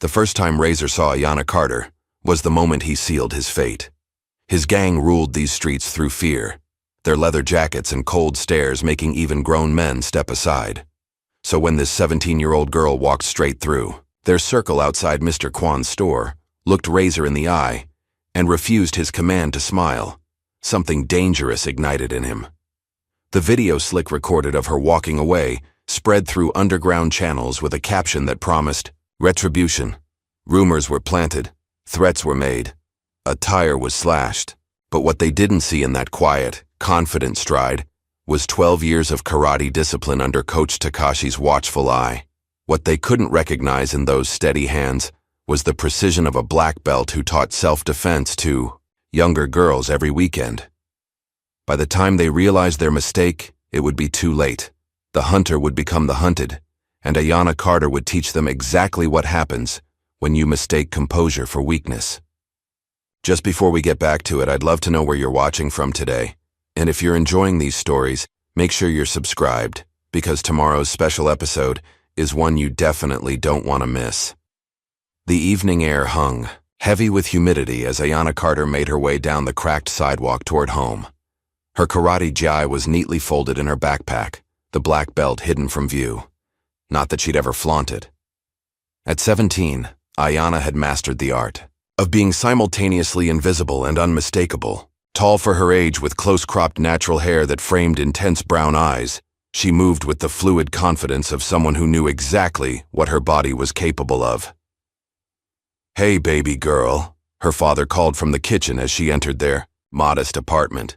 The first time Razor saw Ayanna Carter was the moment he sealed his fate. His gang ruled these streets through fear, their leather jackets and cold stares making even grown men step aside. So when this 17-year-old girl walked straight through their circle outside Mr. Kwan's store, looked Razor in the eye, and refused his command to smile, something dangerous ignited in him. The video Slick recorded of her walking away spread through underground channels with a caption that promised retribution. Rumors were planted, threats were made, a tire was slashed. But what they didn't see in that quiet, confident stride was 12 years of karate discipline under Coach Takashi's watchful eye. What they couldn't recognize in those steady hands was the precision of a black belt who taught self-defense to younger girls every weekend. By the time they realized their mistake, it would be too late. The hunter would become the hunted, and Ayanna Carter would teach them exactly what happens when you mistake composure for weakness. Just before we get back to it, I'd love to know where you're watching from today. And if you're enjoying these stories, make sure you're subscribed, because tomorrow's special episode is one you definitely don't want to miss. The evening air hung, heavy with humidity as Ayanna Carter made her way down the cracked sidewalk toward home. Her karate gi was neatly folded in her backpack, the black belt hidden from view. Not that she'd ever flaunt it. At 17, Ayanna had mastered the art of being simultaneously invisible and unmistakable. Tall for her age with close-cropped natural hair that framed intense brown eyes, she moved with the fluid confidence of someone who knew exactly what her body was capable of. "Hey, baby girl," her father called from the kitchen as she entered their modest apartment.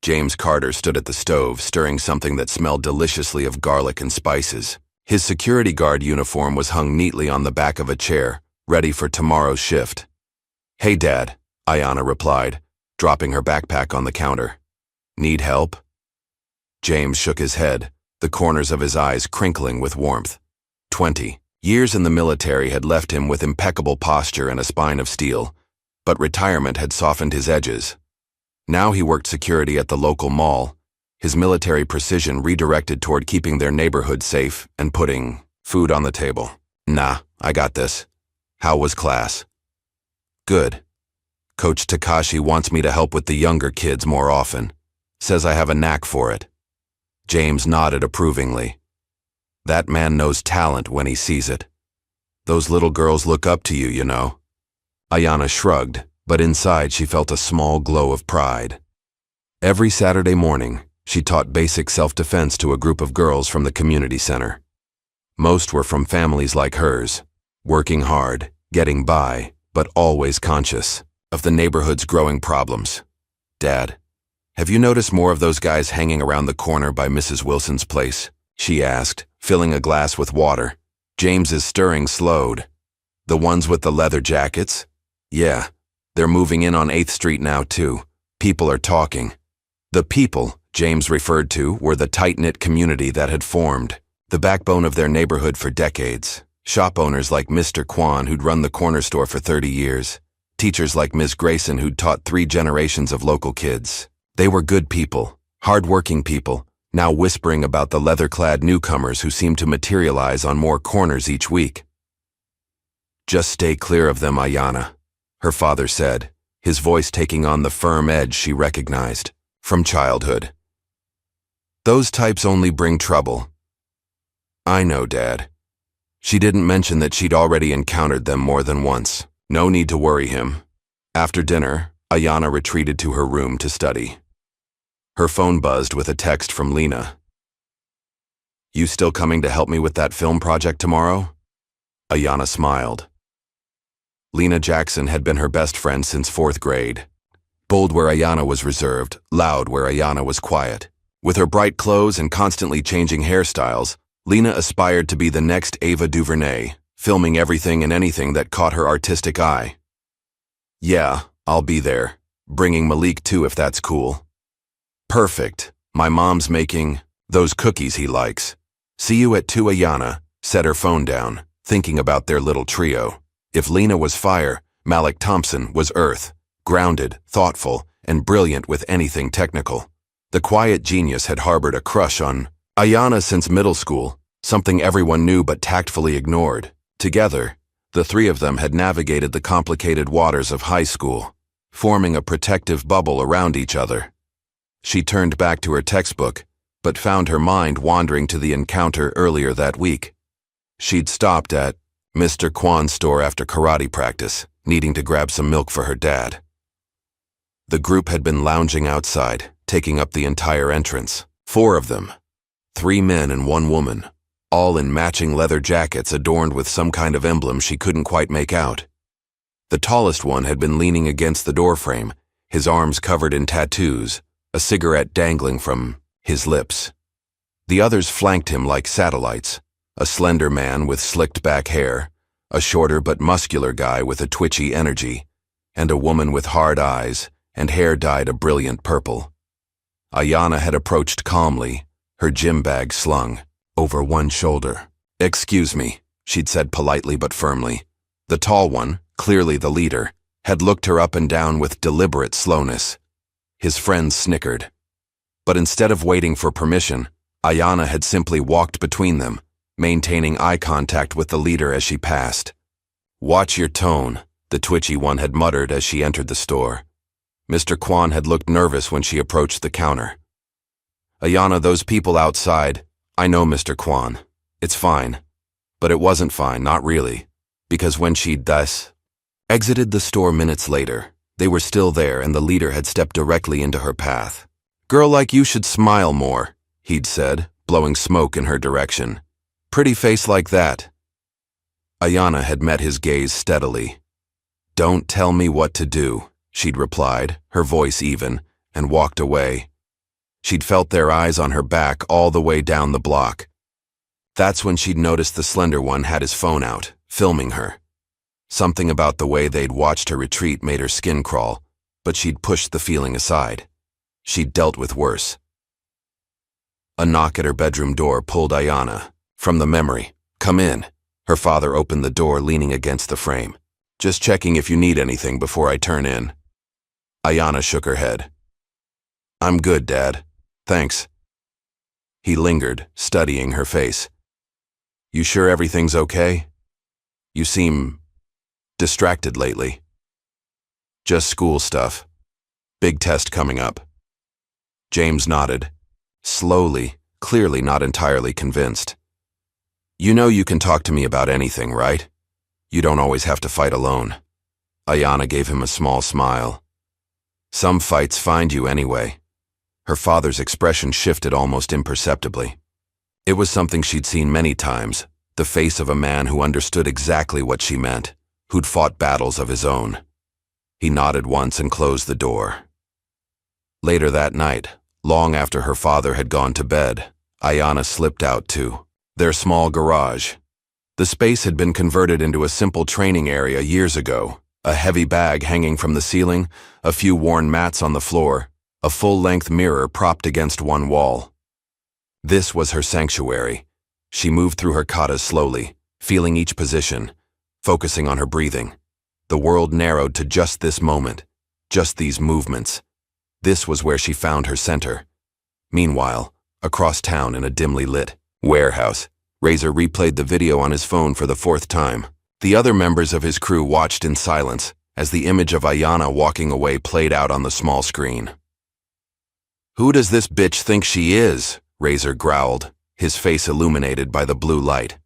James Carter stood at the stove, stirring something that smelled deliciously of garlic and spices. His security guard uniform was hung neatly on the back of a chair, ready for tomorrow's shift. "Hey, Dad," Ayanna replied, dropping her backpack on the counter. "Need help?" James shook his head, the corners of his eyes crinkling with warmth. 20 years in the military had left him with impeccable posture and a spine of steel, but retirement had softened his edges. Now he worked security at the local mall, his military precision redirected toward keeping their neighborhood safe and putting food on the table. "Nah, I got this. How was class?" "Good. Coach Takashi wants me to help with the younger kids more often. Says I have a knack for it." James nodded approvingly. "That man knows talent when he sees it. Those little girls look up to you, you know." Ayanna shrugged, but inside she felt a small glow of pride. Every Saturday morning, she taught basic self-defense to a group of girls from the community center. Most were from families like hers, working hard, getting by, but always conscious of the neighborhood's growing problems. "Dad, have you noticed more of those guys hanging around the corner by Mrs. Wilson's place?" she asked, filling a glass with water. James's stirring slowed. "The ones with the leather jackets? Yeah, they're moving in on 8th Street now too. People are talking." The people James referred to were the tight-knit community that had formed, the backbone of their neighborhood for decades. Shop owners like Mr. Kwan, who'd run the corner store for 30 years. Teachers like Ms. Grayson, who'd taught 3 generations of local kids. They were good people, hard-working people, now whispering about the leather-clad newcomers who seemed to materialize on more corners each week. "Just stay clear of them, Ayanna," her father said, his voice taking on the firm edge she recognized from childhood. "Those types only bring trouble." "I know, Dad." She didn't mention that she'd already encountered them more than once. No need to worry him. After dinner, Ayanna retreated to her room to study. Her phone buzzed with a text from Lena. "You still coming to help me with that film project tomorrow?" Ayanna smiled. Lena Jackson had been her best friend since 4th grade. Bold where Ayanna was reserved, loud where Ayanna was quiet. With her bright clothes and constantly changing hairstyles, Lena aspired to be the next Ava DuVernay, filming everything and anything that caught her artistic eye. "Yeah, I'll be there. Bringing Malik too if that's cool." "Perfect. My mom's making those cookies he likes. See you at 2." Ayanna set her phone down, thinking about their little trio. If Lena was fire, Malik Thompson was earth, grounded, thoughtful, and brilliant with anything technical. The quiet genius had harbored a crush on Ayanna since middle school, something everyone knew but tactfully ignored. Together, The three of them had navigated the complicated waters of high school, forming a protective bubble around each other. She turned back to her textbook, but found her mind wandering to the encounter earlier that week. She'd stopped at Mr. Kwan's store after karate practice, needing to grab some milk for her dad. The group had been lounging outside, taking up the entire entrance. 4 of them, 3 men and 1 woman, all in matching leather jackets adorned with some kind of emblem she couldn't quite make out. The tallest one had been leaning against the doorframe, his arms covered in tattoos, a cigarette dangling from his lips. The others flanked him like satellites, a slender man with slicked back hair, a shorter but muscular guy with a twitchy energy, and a woman with hard eyes and hair dyed a brilliant purple. Ayanna had approached calmly, her gym bag slung over one shoulder. "Excuse me," she'd said politely but firmly. The tall one, clearly the leader, had looked her up and down with deliberate slowness. His friends snickered. But instead of waiting for permission, Ayanna had simply walked between them, maintaining eye contact with the leader as she passed. "Watch your tone," the twitchy one had muttered as she entered the store. Mr. Kwan had looked nervous when she approached the counter. "Ayanna, those people outside, I know, Mr. Kwan. It's fine." But it wasn't fine, not really, because when she'd thus exited the store minutes later, they were still there and the leader had stepped directly into her path. "Girl like you should smile more," he'd said, blowing smoke in her direction. "Pretty face like that." Ayanna had met his gaze steadily. "Don't tell me what to do," she'd replied, her voice even, and walked away. She'd felt their eyes on her back all the way down the block. That's when she'd noticed the slender one had his phone out, filming her. Something about the way they'd watched her retreat made her skin crawl, but she'd pushed the feeling aside. She'd dealt with worse. A knock at her bedroom door pulled Ayanna from the memory. "Come in." Her father opened the door, leaning against the frame. "Just checking if you need anything before I turn in." Ayanna shook her head. "I'm good, Dad. Thanks." He lingered, studying her face. "You sure everything's okay? You seem distracted lately." "Just school stuff. Big test coming up." James nodded, slowly, clearly not entirely convinced. "You know you can talk to me about anything, right? You don't always have to fight alone." Ayanna gave him a small smile. "Some fights find you anyway." Her father's expression shifted almost imperceptibly. It was something she'd seen many times, the face of a man who understood exactly what she meant, who'd fought battles of his own. He nodded once and closed the door. Later that night, long after her father had gone to bed, Ayanna slipped out to their small garage. The space had been converted into a simple training area years ago, a heavy bag hanging from the ceiling, a few worn mats on the floor, a full-length mirror propped against one wall. This was her sanctuary. She moved through her katas slowly, feeling each position, focusing on her breathing. The world narrowed to just this moment, just these movements. This was where she found her center. Meanwhile, across town in a dimly lit warehouse, Razor replayed the video on his phone for the 4th time. The other members of his crew watched in silence as the image of Ayanna walking away played out on the small screen. "Who does this bitch think she is?" Razor growled, his face illuminated by the blue light.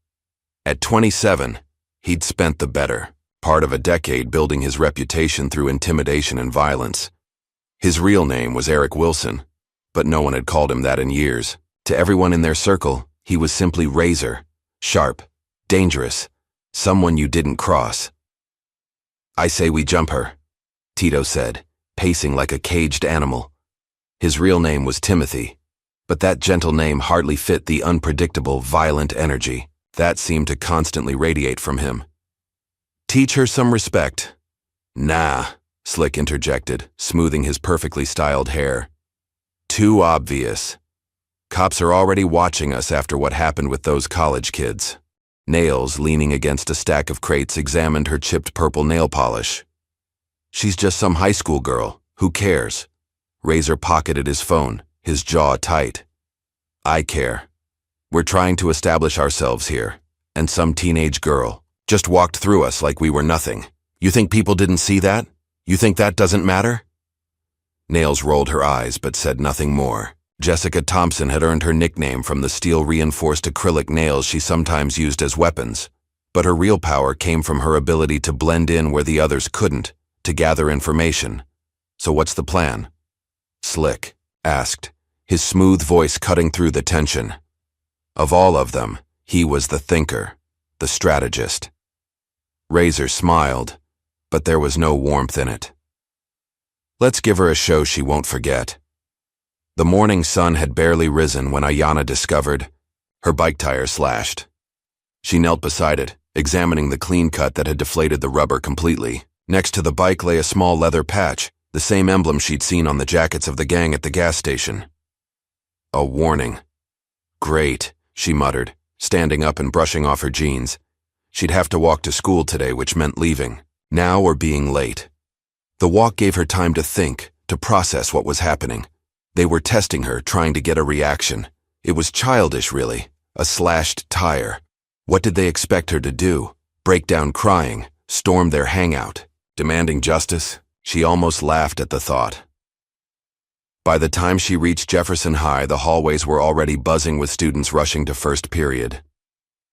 At 27, he'd spent the better part of a decade building his reputation through intimidation and violence. His real name was Eric Wilson, but no one had called him that in years. To everyone in their circle, he was simply Razor, sharp, dangerous, someone you didn't cross. "I say we jump her," Tito said, pacing like a caged animal. His real name was Timothy, but that gentle name hardly fit the unpredictable, violent energy that seemed to constantly radiate from him. "Teach her some respect." "Nah," Slick interjected, smoothing his perfectly styled hair. "Too obvious. Cops are already watching us after what happened with those college kids." Nails, leaning against a stack of crates, examined her chipped purple nail polish. "She's just some high school girl. Who cares?" Razor pocketed his phone, his jaw tight. "I care. We're trying to establish ourselves here, and some teenage girl Just walked through us like we were nothing. You think people didn't see that? You think that doesn't matter?" Nails rolled her eyes but said nothing more. Jessica Thompson had earned her nickname from the steel-reinforced acrylic nails she sometimes used as weapons, but her real power came from her ability to blend in where the others couldn't, to gather information. "So what's the plan?" Slick asked, his smooth voice cutting through the tension. Of all of them, he was the thinker, the strategist. Razor smiled, but there was no warmth in it. "Let's give her a show she won't forget." The morning sun had barely risen when Ayanna discovered her bike tire slashed. She knelt beside it, examining the clean cut that had deflated the rubber completely. Next to the bike lay a small leather patch, the same emblem she'd seen on the jackets of the gang at the gas station. A warning. "Great," she muttered, standing up and brushing off her jeans. She'd have to walk to school today, which meant leaving, now or being late. The walk gave her time to think, to process what was happening. They were testing her, trying to get a reaction. It was childish, really. A slashed tire. What did they expect her to do? Break down crying, storm their hangout, demanding justice? She almost laughed at the thought. By the time she reached Jefferson High, the hallways were already buzzing with students rushing to first period.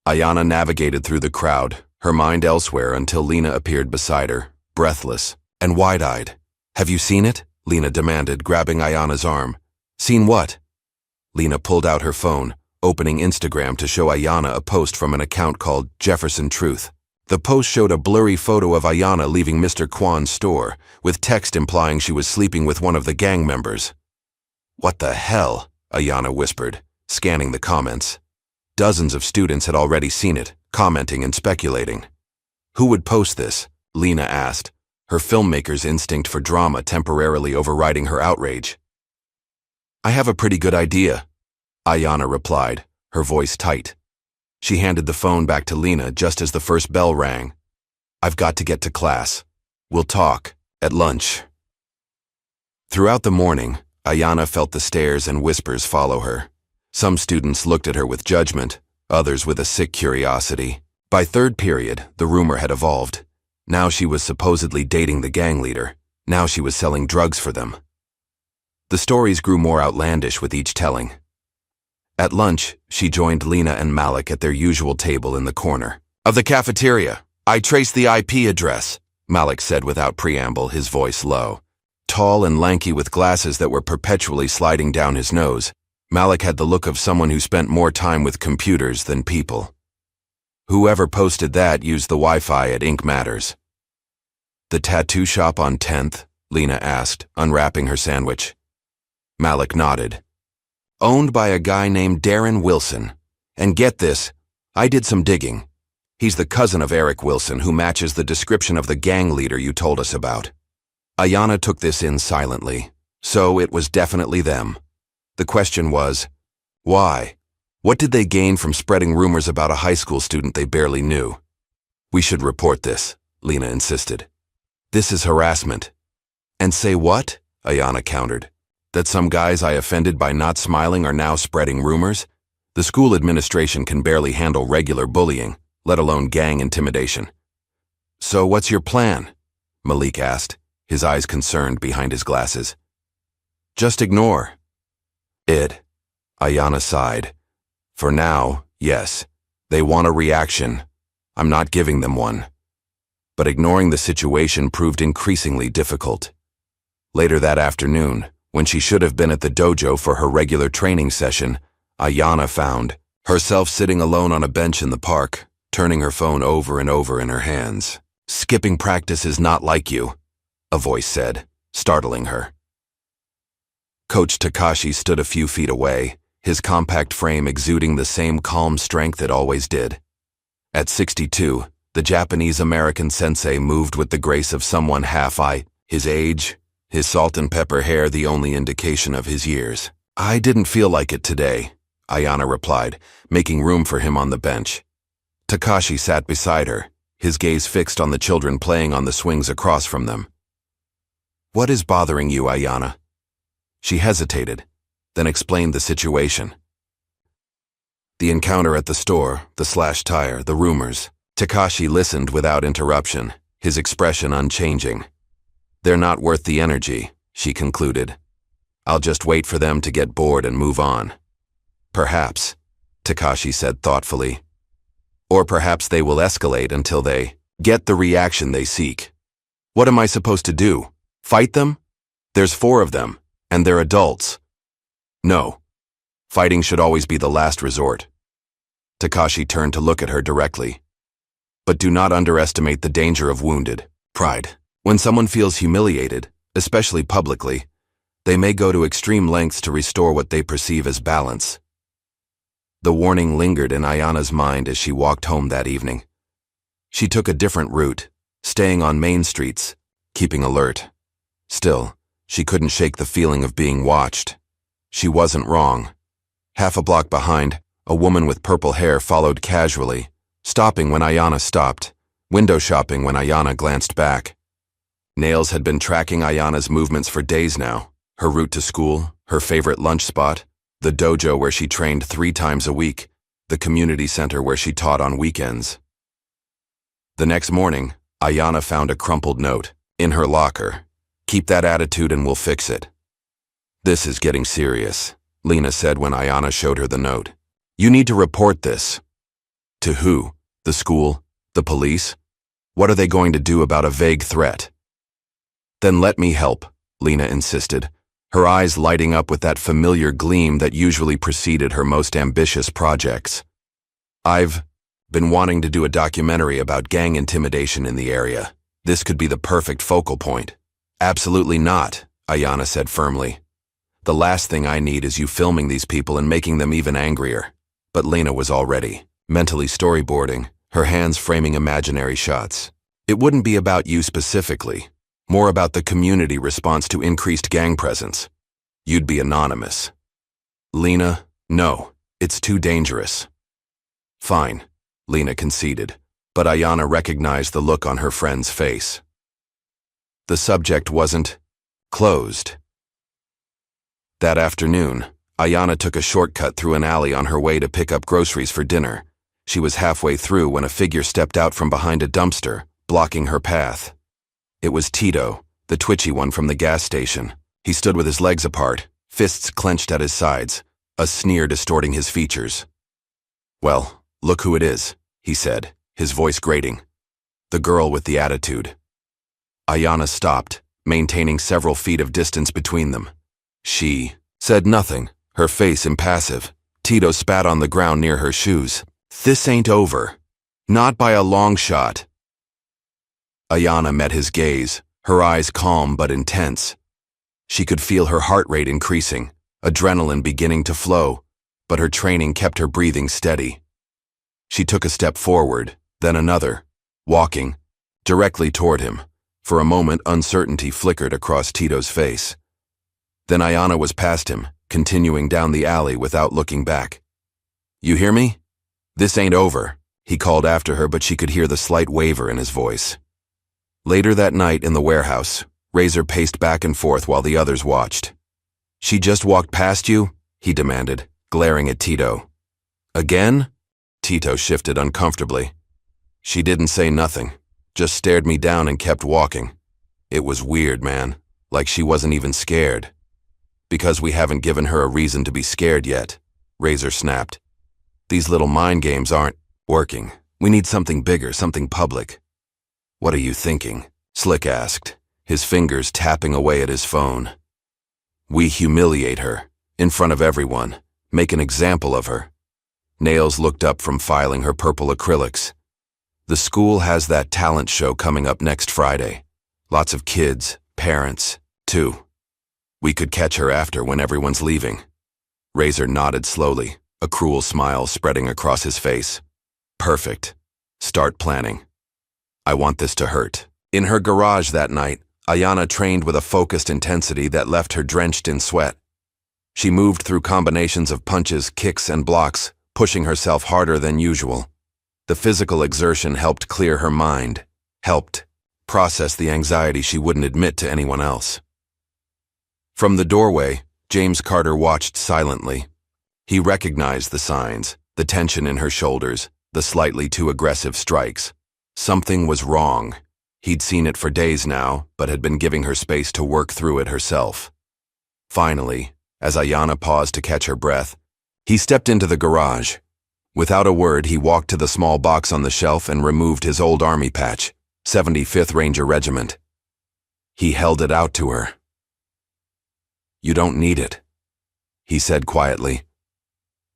Ayanna navigated through the crowd, her mind elsewhere until Lena appeared beside her, breathless and wide-eyed. "Have you seen it?" Lena demanded, grabbing Ayanna's arm. "Seen what?" Lena pulled out her phone, opening Instagram to show Ayanna a post from an account called Jefferson Truth. The post showed a blurry photo of Ayanna leaving Mr. Kwan's store, with text implying she was sleeping with one of the gang members. "What the hell?" Ayanna whispered, scanning the comments. Dozens of students had already seen it, commenting and speculating. "Who would post this?" Lena asked, her filmmaker's instinct for drama temporarily overriding her outrage. "I have a pretty good idea," Ayanna replied, her voice tight. She handed the phone back to Lena just as the first bell rang. "I've got to get to class. We'll talk at lunch." Throughout the morning, Ayanna felt the stares and whispers follow her. Some students looked at her with judgment, others with a sick curiosity. By third period, the rumor had evolved. Now she was supposedly dating the gang leader. Now she was selling drugs for them. The stories grew more outlandish with each telling. At lunch, she joined Lena and Malik at their usual table in the corner of the cafeteria. "I traced the IP address," Malik said without preamble, his voice low. Tall and lanky with glasses that were perpetually sliding down his nose, Malik had the look of someone who spent more time with computers than people. "Whoever posted that used the Wi-Fi at Ink Matters." "The tattoo shop on 10th?" Lena asked, unwrapping her sandwich. Malik nodded. "Owned by a guy named Darren Wilson. And get this, I did some digging. He's the cousin of Eric Wilson, who matches the description of the gang leader you told us about." Ayanna took this in silently. So it was definitely them. The question was, why? What did they gain from spreading rumors about a high school student they barely knew? "We should report this," Lena insisted. "This is harassment." "And say what?" Ayanna countered. "That some guys I offended by not smiling are now spreading rumors? The school administration can barely handle regular bullying, let alone gang intimidation." "So what's your plan?" Malik asked, his eyes concerned behind his glasses. "Just ignore it." Ayanna sighed. "For now, yes. They want a reaction. I'm not giving them one." But ignoring the situation proved increasingly difficult. Later that afternoon, when she should have been at the dojo for her regular training session, Ayanna found herself sitting alone on a bench in the park, turning her phone over and over in her hands. "Skipping practice is not like you," a voice said, startling her. Coach Takashi stood a few feet away, his compact frame exuding the same calm strength it always did. At 62, the Japanese-American sensei moved with the grace of someone his age, his salt and pepper hair the only indication of his years. "I didn't feel like it today," Ayanna replied, making room for him on the bench. Takashi sat beside her, his gaze fixed on the children playing on the swings across from them. "What is bothering you, Ayanna?" She hesitated, then explained the situation. The encounter at the store, the slashed tire, the rumors. Takashi listened without interruption, his expression unchanging. They're not worth the energy, she concluded. I'll just wait for them to get bored and move on. Perhaps, Takashi said thoughtfully. Or perhaps they will escalate until they get the reaction they seek. What am I supposed to do? Fight them? There's 4 of them, and they're adults. No. Fighting should always be the last resort. Takashi turned to look at her directly. But do not underestimate the danger of wounded pride. When someone feels humiliated, especially publicly, they may go to extreme lengths to restore what they perceive as balance. The warning lingered in Ayana's mind as she walked home that evening. She took a different route, staying on main streets, keeping alert. Still, she couldn't shake the feeling of being watched. She wasn't wrong. Half a block behind, a woman with purple hair followed casually, stopping when Ayana stopped, window shopping when Ayana glanced back. Nails had been tracking Ayana's movements for days now, her route to school, her favorite lunch spot, the dojo where she trained 3 times a week, the community center where she taught on weekends. The next morning, Ayana found a crumpled note in her locker. Keep that attitude and we'll fix it. This is getting serious, Lena said when Ayana showed her the note. You need to report this. To who? The school? The police? What are they going to do about a vague threat? Then let me help, Lena insisted, her eyes lighting up with that familiar gleam that usually preceded her most ambitious projects. I've been wanting to do a documentary about gang intimidation in the area. This could be the perfect focal point. Absolutely not, Ayana said firmly. The last thing I need is you filming these people and making them even angrier. But Lena was already mentally storyboarding, her hands framing imaginary shots. It wouldn't be about you specifically, more about the community response to increased gang presence. You'd be anonymous. Lena, no, it's too dangerous. Fine, Lena conceded, but Ayana recognized the look on her friend's face. The subject wasn't closed. That afternoon, Ayana took a shortcut through an alley on her way to pick up groceries for dinner. She was halfway through when a figure stepped out from behind a dumpster, blocking her path. It was Tito, the twitchy one from the gas station. He stood with his legs apart, fists clenched at his sides, a sneer distorting his features. Well, look who it is, he said, his voice grating. The girl with the attitude. Ayana stopped, maintaining several feet of distance between them. She said nothing, her face impassive. Tito spat on the ground near her shoes. This ain't over. Not by a long shot. Ayana met his gaze, her eyes calm but intense. She could feel her heart rate increasing, adrenaline beginning to flow, but her training kept her breathing steady. She took a step forward, then another, walking directly toward him. For a moment, uncertainty flickered across Tito's face. Then Ayana was past him, continuing down the alley without looking back. You hear me? This ain't over, he called after her, but she could hear the slight waver in his voice. Later that night in the warehouse, Razor paced back and forth while the others watched. She just walked past you? He demanded, glaring at Tito. Again? Tito shifted uncomfortably. She didn't say nothing, just stared me down and kept walking. It was weird, man, like she wasn't even scared. Because we haven't given her a reason to be scared yet, Razor snapped. These little mind games aren't working. We need something bigger, something public. What are you thinking? Slick asked, his fingers tapping away at his phone. We humiliate her, in front of everyone, make an example of her. Nails looked up from filing her purple acrylics. The school has that talent show coming up next Friday. Lots of kids, parents, too. We could catch her after when everyone's leaving. Razor nodded slowly, a cruel smile spreading across his face. Perfect. Start planning. I want this to hurt. In her garage that night, Ayana trained with a focused intensity that left her drenched in sweat. She moved through combinations of punches, kicks, and blocks, pushing herself harder than usual. The physical exertion helped clear her mind, helped process the anxiety she wouldn't admit to anyone else. From the doorway, James Carter watched silently. He recognized the signs, the tension in her shoulders, the slightly too aggressive strikes. Something was wrong. He'd seen it for days now, but had been giving her space to work through it herself. Finally, as Ayana paused to catch her breath, he stepped into the garage. Without a word, he walked to the small box on the shelf and removed his old army patch, 75th Ranger Regiment. He held it out to her. "You don't need it," he said quietly.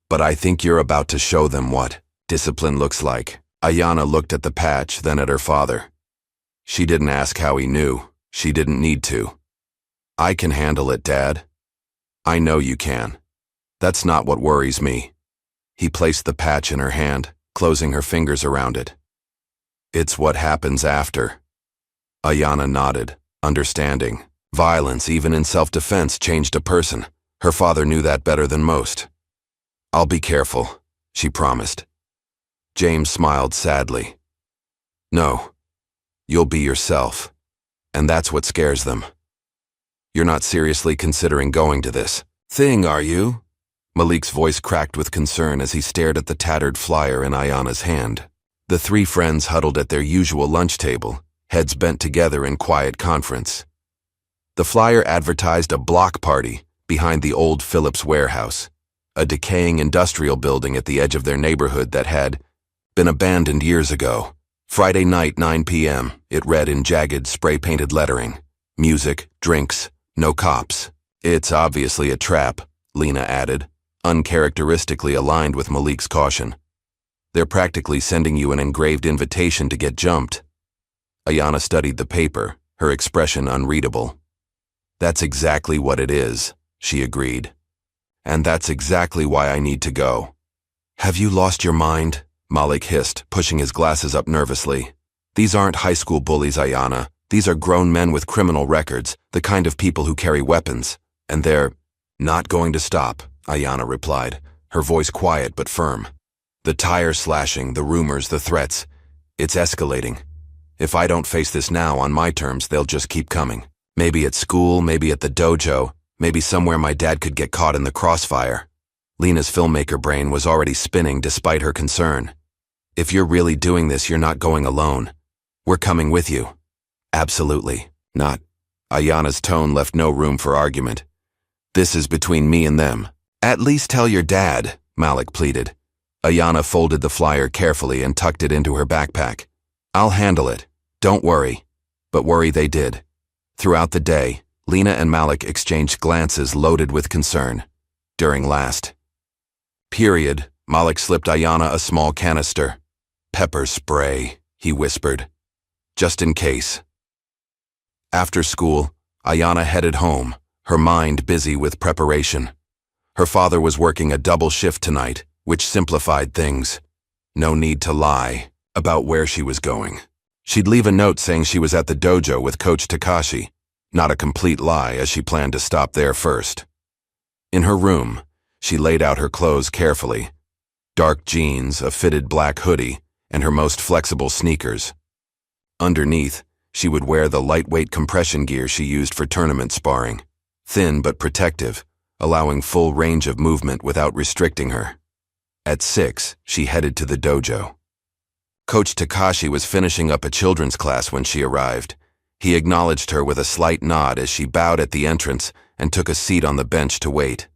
"But I think you're about to show them what discipline looks like." Ayana looked at the patch, then at her father. She didn't ask how he knew. She didn't need to. "I can handle it, Dad." "I know you can. That's not what worries me." He placed the patch in her hand, closing her fingers around it. "It's what happens after." Ayana nodded, understanding. Violence, even in self-defense, changed a person. Her father knew that better than most. "I'll be careful," she promised. James smiled sadly. "No, you'll be yourself. And that's what scares them. You're not seriously considering going to this thing, are you?" Malik's voice cracked with concern as he stared at the tattered flyer in Ayana's hand. The three friends huddled at their usual lunch table, heads bent together in quiet conference. The flyer advertised a block party behind the old Phillips warehouse, a decaying industrial building at the edge of their neighborhood that had been abandoned years ago. Friday night, 9 p.m., it read in jagged, spray-painted lettering. Music, drinks, no cops. "It's obviously a trap," Lena added, uncharacteristically aligned with Malik's caution. "They're practically sending you an engraved invitation to get jumped." Ayana studied the paper, her expression unreadable. "That's exactly what it is," she agreed. "And that's exactly why I need to go." "Have you lost your mind?" Malik hissed, pushing his glasses up nervously. "These aren't high school bullies, Ayana. These are grown men with criminal records, the kind of people who carry weapons. And they're not going to stop," Ayana replied, her voice quiet but firm. "The tire slashing, the rumors, the threats. It's escalating. If I don't face this now on my terms, they'll just keep coming. Maybe at school, maybe at the dojo, maybe somewhere my dad could get caught in the crossfire." Lena's filmmaker brain was already spinning despite her concern. "If you're really doing this, you're not going alone. We're coming with you." "Absolutely not." Ayana's tone left no room for argument. "This is between me and them." "At least tell your dad," Malik pleaded. Ayana folded the flyer carefully and tucked it into her backpack. "I'll handle it. Don't worry." But worry they did. Throughout the day, Lena and Malik exchanged glances loaded with concern. During last period, Malik slipped Ayana a small canister. "Pepper spray," he whispered. "Just in case." After school, Ayana headed home, her mind busy with preparation. Her father was working a double shift tonight, which simplified things. No need to lie about where she was going. She'd leave a note saying she was at the dojo with Coach Takashi, not a complete lie as she planned to stop there first. In her room, she laid out her clothes carefully. Dark jeans, a fitted black hoodie, and her most flexible sneakers. Underneath, she would wear the lightweight compression gear she used for tournament sparring, thin but protective, allowing full range of movement without restricting her. At 6, she headed to the dojo. Coach Takashi was finishing up a children's class when she arrived. He acknowledged her with a slight nod as she bowed at the entrance and took a seat on the bench to wait.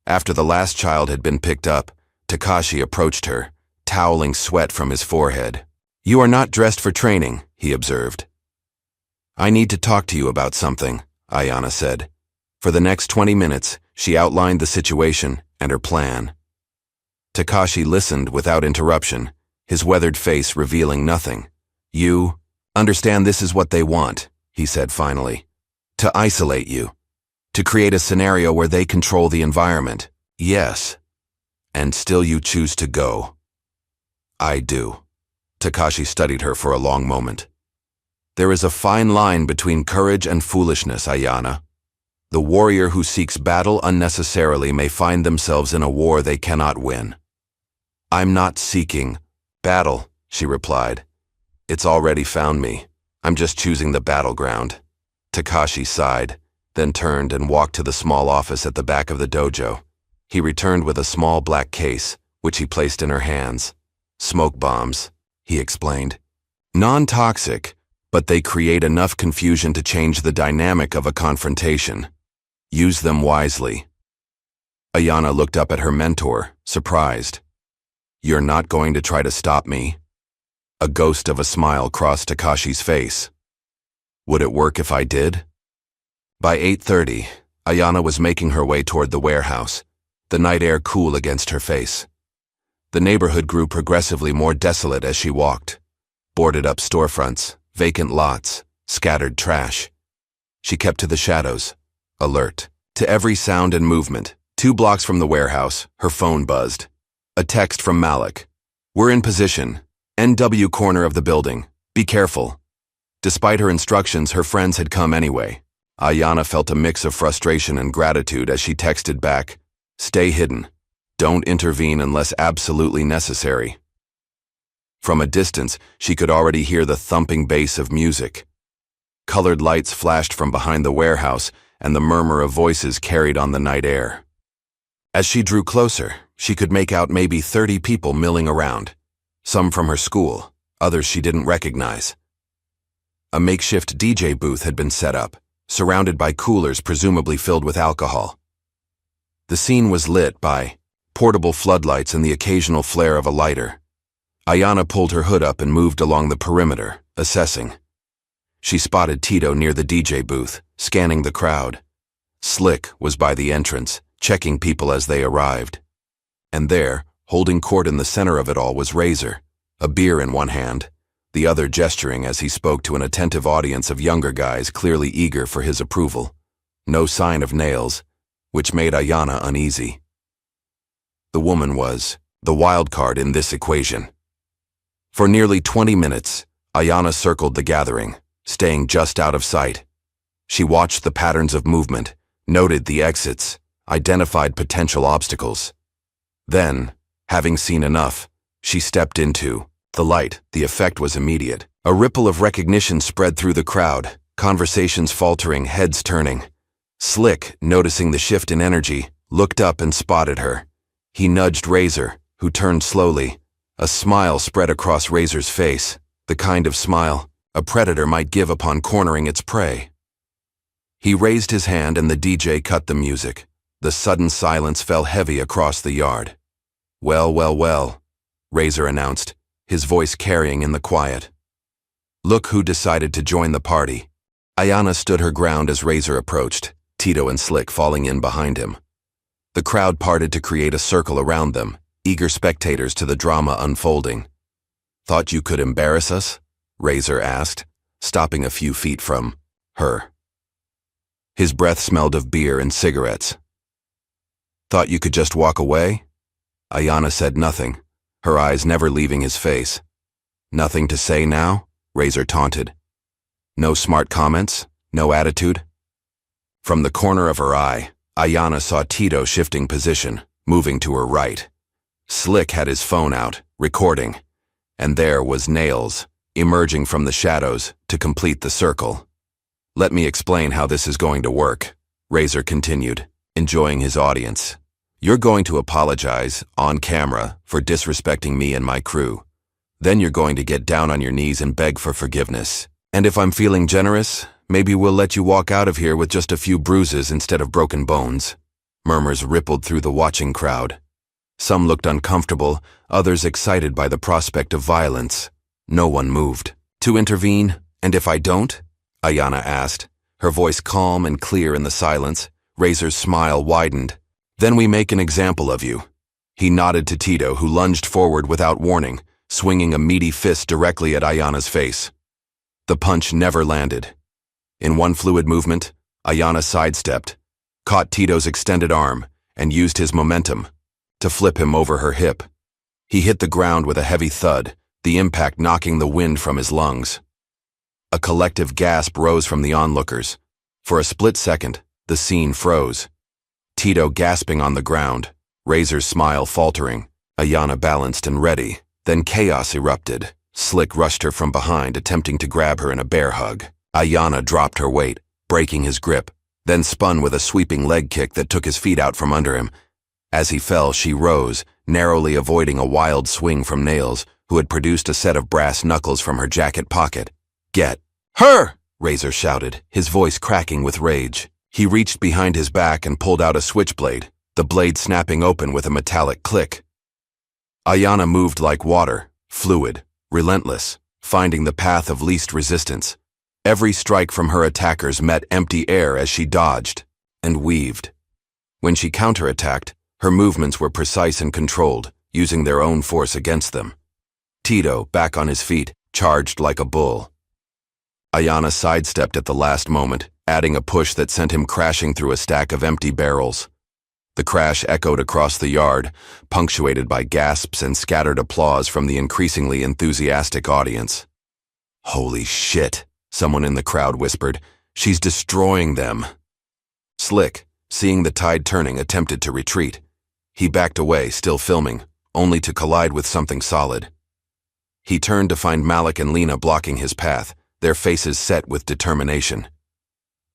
After the last child had been picked up, Takashi approached her, toweling sweat from his forehead. "You are not dressed for training," he observed. "I need to talk to you about something," Ayana said. For the next 20 minutes, she outlined the situation and her plan. Takashi listened without interruption, his weathered face revealing nothing. "You understand this is what they want," he said finally. "To isolate you. To create a scenario where they control the environment. Yes. And still you choose to go." "I do." Takashi studied her for a long moment. "There is a fine line between courage and foolishness, Ayana. The warrior who seeks battle unnecessarily may find themselves in a war they cannot win." "I'm not seeking battle," she replied. "It's already found me. I'm just choosing the battleground." Takashi sighed, then turned and walked to the small office at the back of the dojo. He returned with a small black case, which he placed in her hands. Smoke bombs, he explained. Non-toxic, but they create enough confusion to change the dynamic of a confrontation. Use them wisely. Ayana looked up at her mentor, surprised. You're not going to try to stop me? A ghost of a smile crossed Takashi's face. Would it work if I did? By 8:30, Ayana was making her way toward the warehouse, the night air cool against her face. The neighborhood grew progressively more desolate as she walked. Boarded-up storefronts, vacant lots, scattered trash. She kept to the shadows, alert. To every sound and movement, 2 blocks from the warehouse, her phone buzzed. A text from Malik. We're in position. NW corner of the building. Be careful. Despite her instructions, her friends had come anyway. Ayana felt a mix of frustration and gratitude as she texted back, Stay hidden. Don't intervene unless absolutely necessary. From a distance, she could already hear the thumping bass of music. Colored lights flashed from behind the warehouse, and the murmur of voices carried on the night air. As she drew closer, she could make out maybe 30 people milling around. Some from her school, others she didn't recognize. A makeshift DJ booth had been set up, surrounded by coolers presumably filled with alcohol. The scene was lit by portable floodlights and the occasional flare of a lighter. Ayana pulled her hood up and moved along the perimeter, assessing. She spotted Tito near the DJ booth, scanning the crowd. Slick was by the entrance, checking people as they arrived. And there, holding court in the center of it all, was Razor, a beer in one hand, the other gesturing as he spoke to an attentive audience of younger guys clearly eager for his approval. No sign of nails, which made Ayana uneasy. The woman was the wild card in this equation. For nearly 20 minutes, Ayana circled the gathering, staying just out of sight. She watched the patterns of movement, noted the exits, identified potential obstacles. Then, having seen enough, she stepped into the light. The effect was immediate. A ripple of recognition spread through the crowd, conversations faltering, heads turning. Slick, noticing the shift in energy, looked up and spotted her. He nudged Razor, who turned slowly. A smile spread across Razor's face, the kind of smile a predator might give upon cornering its prey. He raised his hand and the DJ cut the music. The sudden silence fell heavy across the yard. Well, well, well, Razor announced, his voice carrying in the quiet. Look who decided to join the party. Ayana stood her ground as Razor approached, Tito and Slick falling in behind him. The crowd parted to create a circle around them, eager spectators to the drama unfolding. Thought you could embarrass us? Razor asked, stopping a few feet from her. His breath smelled of beer and cigarettes. Thought you could just walk away? Ayana said nothing, her eyes never leaving his face. Nothing to say now? Razor taunted. No smart comments? No attitude? From the corner of her eye, Ayana saw Tito shifting position, moving to her right. Slick had his phone out, recording, and there was Nails, emerging from the shadows to complete the circle. Let me explain how this is going to work, Razor continued, enjoying his audience. You're going to apologize, on camera, for disrespecting me and my crew. Then you're going to get down on your knees and beg for forgiveness. And if I'm feeling generous, maybe we'll let you walk out of here with just a few bruises instead of broken bones. Murmurs rippled through the watching crowd. Some looked uncomfortable, others excited by the prospect of violence. No one moved. To intervene, and if I don't? Ayana asked, her voice calm and clear in the silence. Razor's smile widened. Then we make an example of you. He nodded to Tito, who lunged forward without warning, swinging a meaty fist directly at Ayana's face. The punch never landed. In one fluid movement, Ayana sidestepped, caught Tito's extended arm, and used his momentum to flip him over her hip. He hit the ground with a heavy thud, the impact knocking the wind from his lungs. A collective gasp rose from the onlookers. For a split second, the scene froze. Tito gasping on the ground, Razor's smile faltering, Ayana balanced and ready. Then chaos erupted. Slick rushed her from behind, attempting to grab her in a bear hug. Ayana dropped her weight, breaking his grip, then spun with a sweeping leg kick that took his feet out from under him. As he fell, she rose, narrowly avoiding a wild swing from Nails, who had produced a set of brass knuckles from her jacket pocket. "Get her!" Razor shouted, his voice cracking with rage. He reached behind his back and pulled out a switchblade, the blade snapping open with a metallic click. Ayanna moved like water, fluid, relentless, finding the path of least resistance. Every strike from her attackers met empty air as she dodged and weaved. When she counterattacked, her movements were precise and controlled, using their own force against them. Tito, back on his feet, charged like a bull. Ayanna sidestepped at the last moment, adding a push that sent him crashing through a stack of empty barrels. The crash echoed across the yard, punctuated by gasps and scattered applause from the increasingly enthusiastic audience. "Holy shit," someone in the crowd whispered. "She's destroying them." Slick, seeing the tide turning, attempted to retreat. He backed away, still filming, only to collide with something solid. He turned to find Malik and Lena blocking his path, their faces set with determination.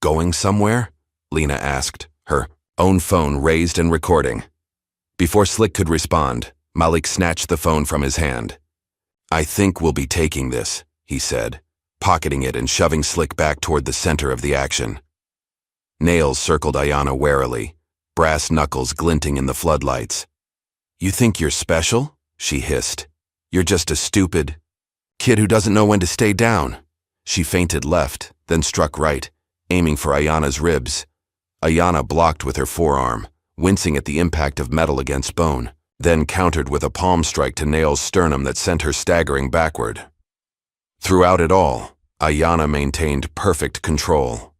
"Going somewhere?" Lena asked, her own phone raised and recording. Before Slick could respond, Malik snatched the phone from his hand. "I think we'll be taking this," he said, pocketing it and shoving Slick back toward the center of the action. Nails circled Ayanna warily, brass knuckles glinting in the floodlights. "You think you're special?" she hissed. "You're just a stupid kid who doesn't know when to stay down." She feinted left, then struck right, aiming for Ayanna's ribs. Ayanna blocked with her forearm, wincing at the impact of metal against bone, then countered with a palm strike to Nails' sternum that sent her staggering backward. Throughout it all, Ayanna maintained perfect control.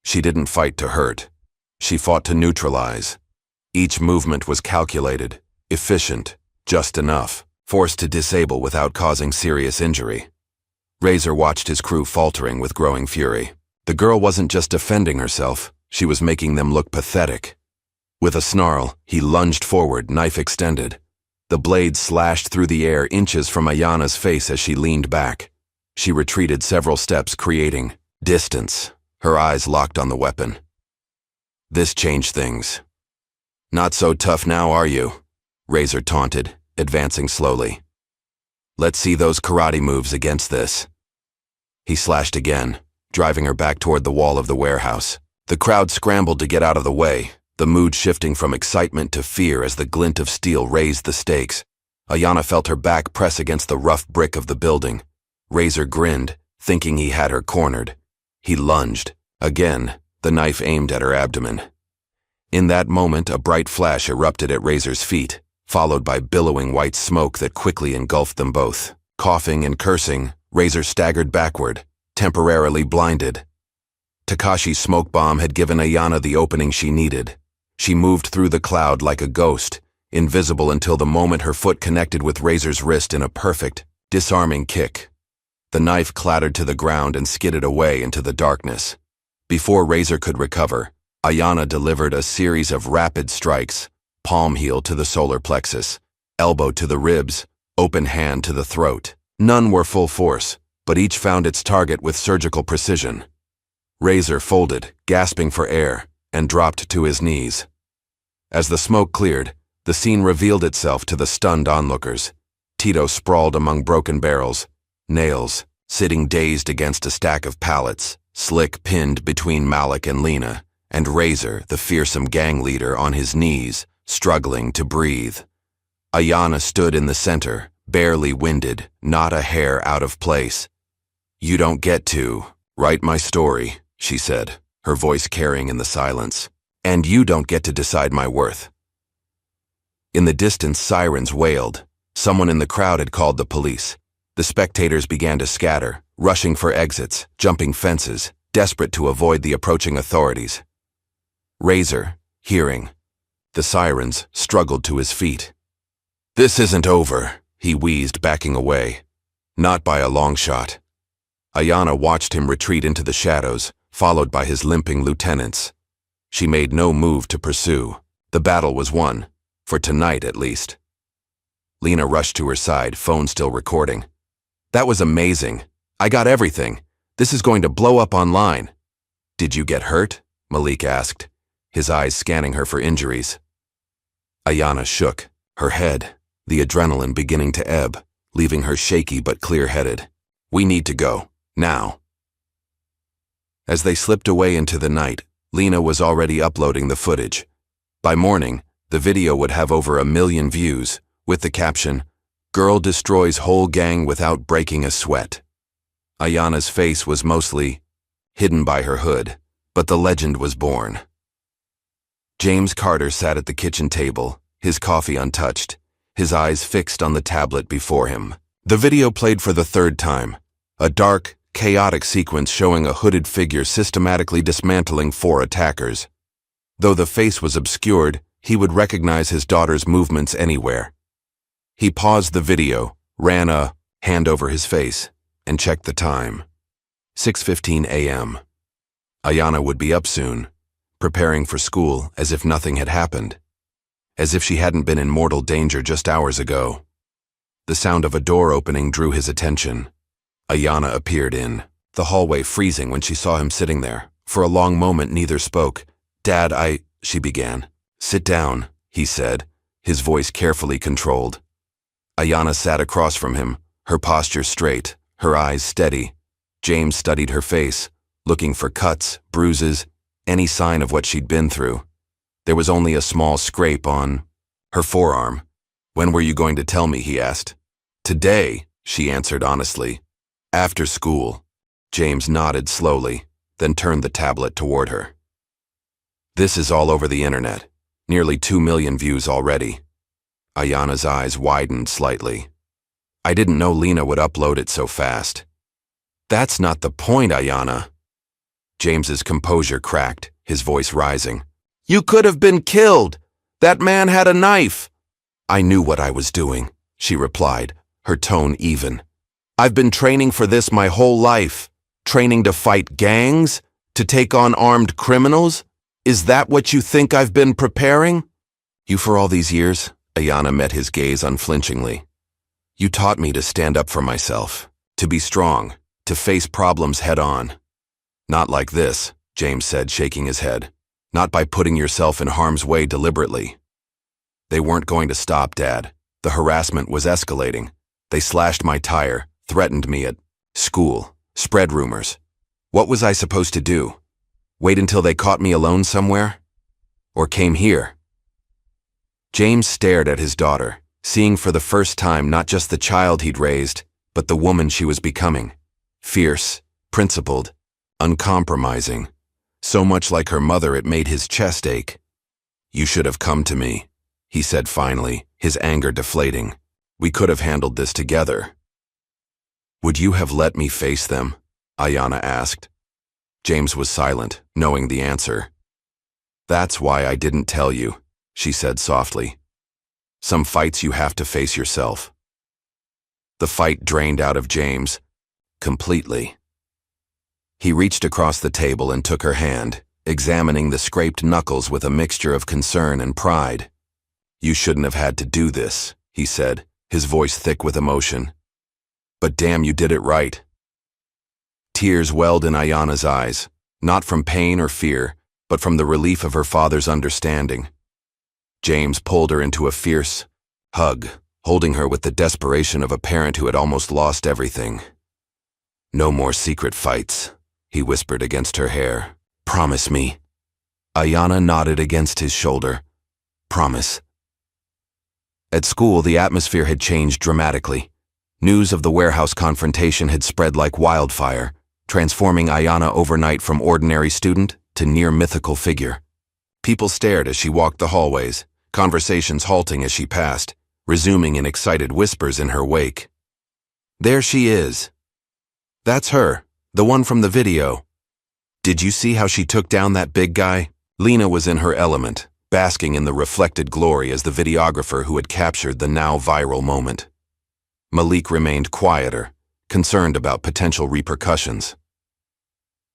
She didn't fight to hurt. She fought to neutralize. Each movement was calculated, efficient, just enough, forced to disable without causing serious injury. Razor watched his crew faltering with growing fury. The girl wasn't just defending herself, she was making them look pathetic. With a snarl, he lunged forward, knife extended. The blade slashed through the air inches from Ayanna's face as she leaned back. She retreated several steps, creating distance, her eyes locked on the weapon. This changed things. "Not so tough now, are you?" Razor taunted, advancing slowly. "Let's see those karate moves against this." He slashed again, driving her back toward the wall of the warehouse. The crowd scrambled to get out of the way, the mood shifting from excitement to fear as the glint of steel raised the stakes. Ayanna felt her back press against the rough brick of the building. Razor grinned, thinking he had her cornered. He lunged. Again, the knife aimed at her abdomen. In that moment, a bright flash erupted at Razor's feet, followed by billowing white smoke that quickly engulfed them both. Coughing and cursing, Razor staggered backward, temporarily blinded. Takashi's smoke bomb had given Ayanna the opening she needed. She moved through the cloud like a ghost, invisible until the moment her foot connected with Razor's wrist in a perfect, disarming kick. The knife clattered to the ground and skidded away into the darkness. Before Razor could recover, Ayanna delivered a series of rapid strikes, palm heel to the solar plexus, elbow to the ribs, open hand to the throat. None were full force, but each found its target with surgical precision. Razor folded, gasping for air, and dropped to his knees. As the smoke cleared, the scene revealed itself to the stunned onlookers. Tito sprawled among broken barrels, Nails, sitting dazed against a stack of pallets, Slick pinned between Malik and Lena, and Razor, the fearsome gang leader, on his knees, struggling to breathe. Ayanna stood in the center, barely winded, not a hair out of place. "You don't get to write my story," she said, her voice carrying in the silence. "And you don't get to decide my worth." In the distance, sirens wailed. Someone in the crowd had called the police. The spectators began to scatter, rushing for exits, jumping fences, desperate to avoid the approaching authorities. Razor, hearing the sirens, struggled to his feet. "This isn't over," he wheezed, backing away. Not by a long shot. Ayanna watched him retreat into the shadows, followed by his limping lieutenants. She made no move to pursue. The battle was won, for tonight at least. Lena rushed to her side, phone still recording. "That was amazing. I got everything. This is going to blow up online." "Did you get hurt?" Malik asked, his eyes scanning her for injuries. Ayanna shook, her head, the adrenaline beginning to ebb, leaving her shaky but clear-headed. "We need to go, now." As they slipped away into the night, Lena was already uploading the footage. By morning, the video would have over 1 million views, with the caption, "Girl destroys whole gang without breaking a sweat." Ayana's face was mostly hidden by her hood, but the legend was born. James Carter sat at the kitchen table, his coffee untouched, his eyes fixed on the tablet before him. The video played for the third time, a dark, chaotic sequence showing a hooded figure systematically dismantling 4 attackers. Though the face was obscured, he would recognize his daughter's movements anywhere. He paused the video, ran a hand over his face, and checked the time. 6:15 a.m. Ayana would be up soon, preparing for school as if nothing had happened, as if she hadn't been in mortal danger just hours ago. The sound of a door opening drew his attention. Ayana appeared in the hallway, freezing when she saw him sitting there. For a long moment, neither spoke. "Dad, she began. "Sit down," he said, his voice carefully controlled. Ayana sat across from him, her posture straight, her eyes steady. James studied her face, looking for cuts, bruises, any sign of what she'd been through. There was only a small scrape on her forearm. "When were you going to tell me?" he asked. "Today," she answered honestly. "After school." James nodded slowly, then turned the tablet toward her. "This is all over the internet. Nearly 2 million views already." Ayana's eyes widened slightly. "I didn't know Lena would upload it so fast." "That's not the point, Ayana." James's composure cracked, his voice rising. "You could have been killed. That man had a knife." "I knew what I was doing," she replied, her tone even. "I've been training for this my whole life. Training to fight gangs? To take on armed criminals? Is that what you think I've been preparing?" "You for all these years?" Ayana met his gaze unflinchingly. "You taught me to stand up for myself, to be strong, to face problems head on." "Not like this," James said, shaking his head. "Not by putting yourself in harm's way deliberately." "They weren't going to stop, Dad. The harassment was escalating. They slashed my tire, threatened me at school, spread rumors. What was I supposed to do? Wait until they caught me alone somewhere? Or came here?" James stared at his daughter, seeing for the first time not just the child he'd raised, but the woman she was becoming. Fierce, principled, uncompromising. So much like her mother it made his chest ache. "You should have come to me," he said finally, his anger deflating. "We could have handled this together." "Would you have let me face them?" Ayana asked. James was silent, knowing the answer. "That's why I didn't tell you," she said softly. "Some fights you have to face yourself." The fight drained out of James, completely. He reached across the table and took her hand, examining the scraped knuckles with a mixture of concern and pride. "You shouldn't have had to do this," he said, his voice thick with emotion. "But damn, you did it right." Tears welled in Ayana's eyes, not from pain or fear, but from the relief of her father's understanding. James pulled her into a fierce hug, holding her with the desperation of a parent who had almost lost everything. "No more secret fights," he whispered against her hair. "Promise me." Ayana nodded against his shoulder. "Promise." At school, the atmosphere had changed dramatically. News of the warehouse confrontation had spread like wildfire, transforming Ayana overnight from ordinary student to near mythical figure. People stared as she walked the hallways, conversations halting as she passed, resuming in excited whispers in her wake. "There she is. That's her, the one from the video. Did you see how she took down that big guy?" Lena was in her element, basking in the reflected glory as the videographer who had captured the now viral moment. Malik remained quieter, concerned about potential repercussions.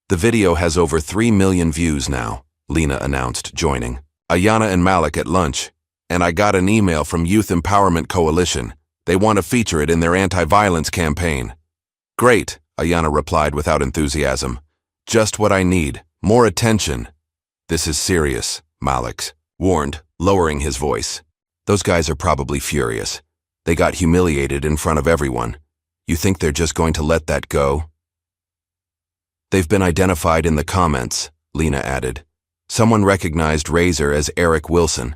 "The video has over 3 million views now," Lena announced, joining. "Ayana and Malik at lunch, and I got an email from Youth Empowerment Coalition. They want to feature it in their anti-violence campaign." "Great," Ayana replied without enthusiasm. "Just what I need, more attention." "This is serious," Malik warned, lowering his voice. "Those guys are probably furious. They got humiliated in front of everyone. You think they're just going to let that go? They've been identified in the comments, Lena added. Someone recognized Razor as Eric Wilson.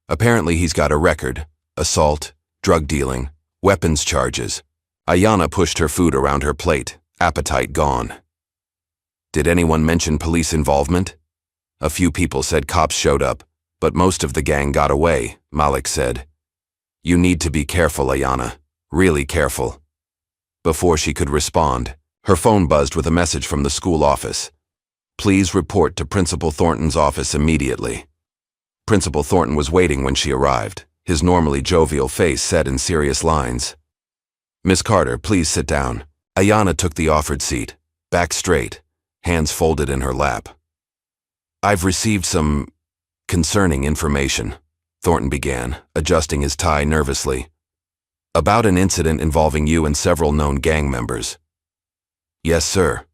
Apparently he's got a record: assault, drug dealing, weapons charges. Ayanna pushed her food around her plate, appetite gone. Did anyone mention police involvement? A few people said cops showed up, but most of the gang got away, Malik said. You need to be careful, Ayanna. Really careful. Before she could respond, her phone buzzed with a message from the school office. Please report to Principal Thornton's office immediately. Principal Thornton was waiting when she arrived, his normally jovial face set in serious lines. Miss Carter, please sit down. Ayanna took the offered seat, back straight, hands folded in her lap. I've received some concerning information, Thornton began, adjusting his tie nervously. About an incident involving you and several known gang members. Yes, sir.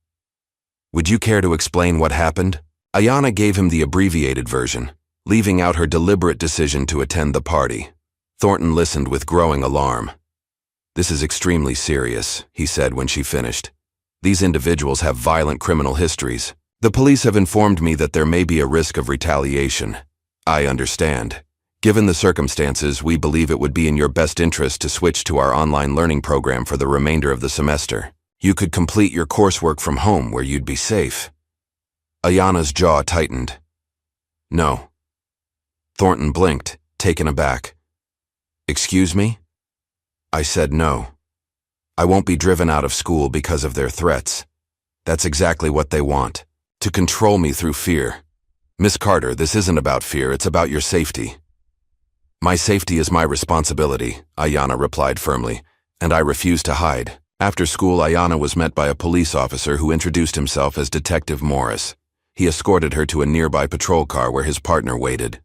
Would you care to explain what happened? Ayanna gave him the abbreviated version, leaving out her deliberate decision to attend the party. Thornton listened with growing alarm. This is extremely serious, he said when she finished. These individuals have violent criminal histories. The police have informed me that there may be a risk of retaliation. I understand. Given the circumstances, we believe it would be in your best interest to switch to our online learning program for the remainder of the semester. You could complete your coursework from home where you'd be safe. Ayanna's jaw tightened. No. Thornton blinked, taken aback. Excuse me? I said no. I won't be driven out of school because of their threats. That's exactly what they want. To control me through fear. Miss Carter, this isn't about fear, it's about your safety. My safety is my responsibility, Ayanna replied firmly, and I refuse to hide. After school, Ayanna was met by a police officer who introduced himself as Detective Morris. He escorted her to a nearby patrol car where his partner waited.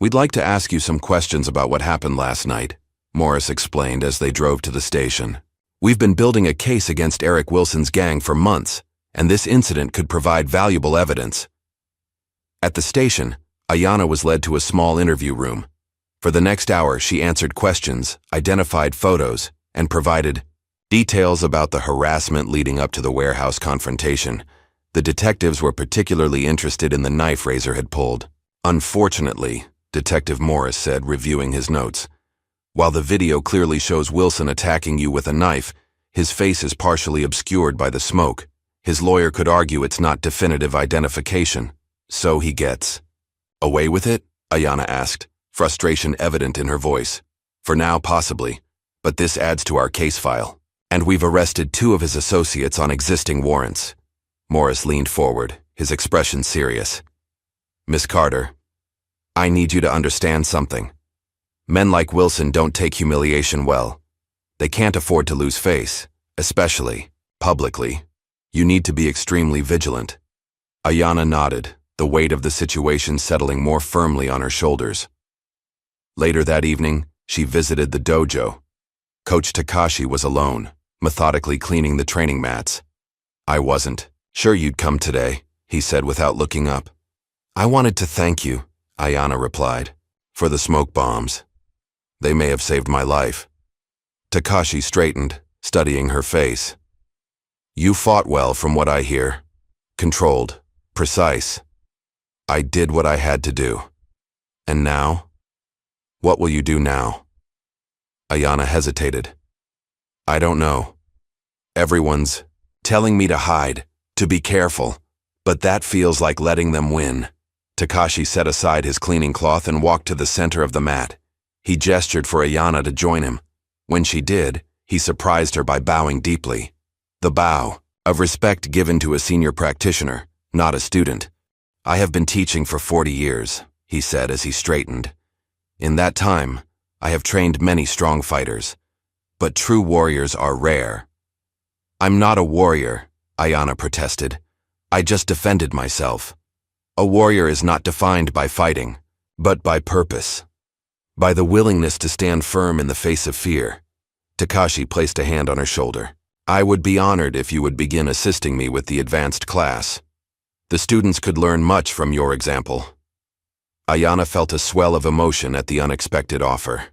We'd like to ask you some questions about what happened last night, Morris explained as they drove to the station. We've been building a case against Eric Wilson's gang for months, and this incident could provide valuable evidence. At the station, Ayanna was led to a small interview room. For the next hour, she answered questions, identified photos, and provided details about the harassment leading up to the warehouse confrontation. The detectives were particularly interested in the knife Razor had pulled. Unfortunately, Detective Morris said, reviewing his notes, while the video clearly shows Wilson attacking you with a knife, his face is partially obscured by the smoke. His lawyer could argue it's not definitive identification. So he gets away with it? Ayanna asked, frustration evident in her voice. For now, possibly, but this adds to our case file. And we've arrested 2 of his associates on existing warrants. Morris leaned forward, his expression serious. Miss Carter, I need you to understand something. Men like Wilson don't take humiliation well. They can't afford to lose face, especially publicly. You need to be extremely vigilant. Ayanna nodded, the weight of the situation settling more firmly on her shoulders. Later that evening, she visited the dojo. Coach Takashi was alone, methodically cleaning the training mats. I wasn't sure you'd come today, he said without looking up. I wanted to thank you, Ayanna replied, for the smoke bombs. They may have saved my life. Takashi straightened, studying her face. You fought well from what I hear. Controlled, precise. I did what I had to do. And now? What will you do now? Ayanna hesitated. I don't know. Everyone's telling me to hide, to be careful, but that feels like letting them win. Takashi set aside his cleaning cloth and walked to the center of the mat. He gestured for Ayanna to join him. When she did, he surprised her by bowing deeply. The bow, of respect given to a senior practitioner, not a student. I have been teaching for 40 years, he said as he straightened. In that time, I have trained many strong fighters, but true warriors are rare. I'm not a warrior, Ayanna protested. I just defended myself. A warrior is not defined by fighting, but by purpose. By the willingness to stand firm in the face of fear. Takashi placed a hand on her shoulder. I would be honored if you would begin assisting me with the advanced class. The students could learn much from your example. Ayanna felt a swell of emotion at the unexpected offer.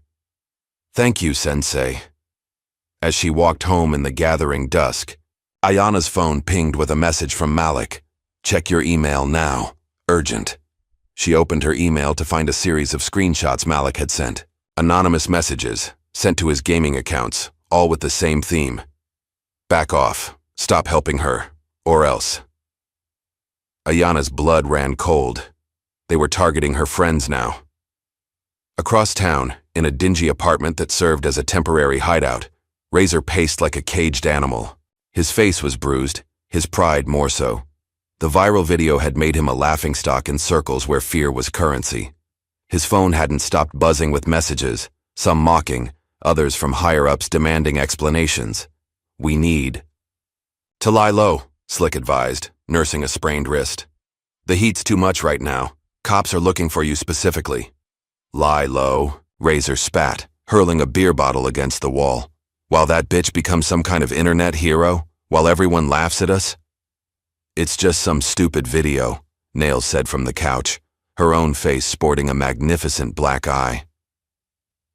Thank you, Sensei. As she walked home in the gathering dusk, Ayana's phone pinged with a message from Malik. Check your email now. Urgent. She opened her email to find a series of screenshots Malik had sent. Anonymous messages, sent to his gaming accounts, all with the same theme. Back off. Stop helping her. Or else. Ayana's blood ran cold. They were targeting her friends now. Across town, in a dingy apartment that served as a temporary hideout, Razor paced like a caged animal. His face was bruised, his pride more so. The viral video had made him a laughingstock in circles where fear was currency. His phone hadn't stopped buzzing with messages, some mocking, others from higher-ups demanding explanations. We need. To lie low, Slick advised, nursing a sprained wrist. The heat's too much right now. Cops are looking for you specifically. Lie low, Razor spat, hurling a beer bottle against the wall. While that bitch becomes some kind of internet hero, while everyone laughs at us? It's just some stupid video, Nails said from the couch, her own face sporting a magnificent black eye.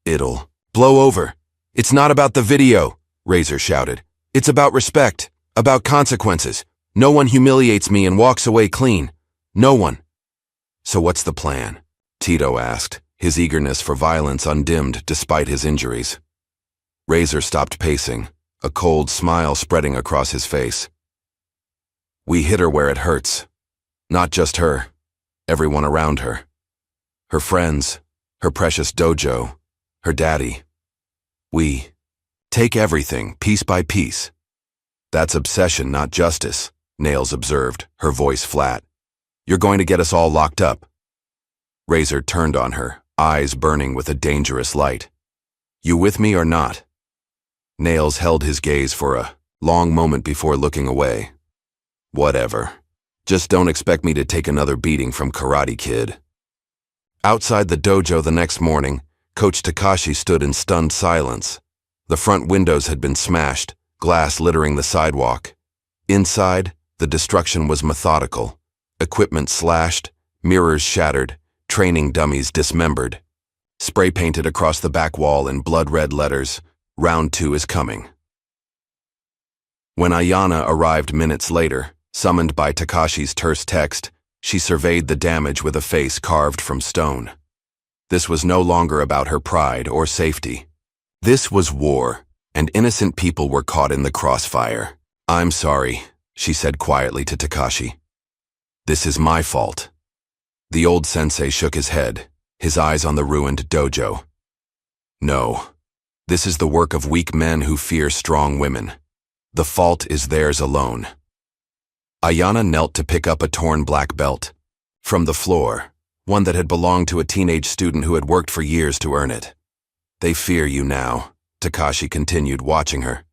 It'll blow over. It's not about the video, Razor shouted. It's about respect, about consequences. No one humiliates me and walks away clean. No one. So what's the plan? Tito asked, his eagerness for violence undimmed despite his injuries. Razor stopped pacing, a cold smile spreading across his face. We hit her where it hurts. Not just her, everyone around her. Her friends, her precious dojo, her daddy. We take everything, piece by piece. That's obsession, not justice, Nails observed, her voice flat. You're going to get us all locked up. Razor turned on her, eyes burning with a dangerous light. You with me or not? Nails held his gaze for a long moment before looking away. Whatever. Just don't expect me to take another beating from Karate Kid. Outside the dojo the next morning, Coach Takashi stood in stunned silence. The front windows had been smashed, glass littering the sidewalk. Inside, the destruction was methodical. Equipment slashed, mirrors shattered, training dummies dismembered. Spray painted across the back wall in blood-red letters, Round 2 is coming. When Ayana arrived minutes later, summoned by Takashi's terse text, she surveyed the damage with a face carved from stone. This was no longer about her pride or safety. This was war, and innocent people were caught in the crossfire. I'm sorry, she said quietly to Takashi. This is my fault. The old sensei shook his head, his eyes on the ruined dojo. No, this is the work of weak men who fear strong women. The fault is theirs alone. Ayana knelt to pick up a torn black belt. From the floor, one that had belonged to a teenage student who had worked for years to earn it. They fear you now, Takashi continued, watching her.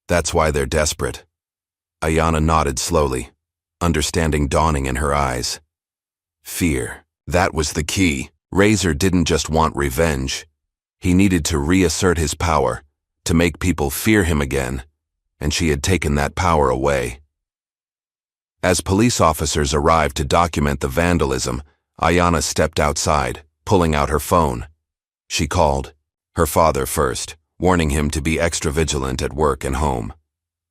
That's why they're desperate. Ayana nodded slowly, understanding dawning in her eyes. Fear. That was the key. Razor didn't just want revenge. He needed to reassert his power, to make people fear him again, and she had taken that power away. As police officers arrived to document the vandalism, Ayana stepped outside, pulling out her phone. She called, her father first, warning him to be extra vigilant at work and home.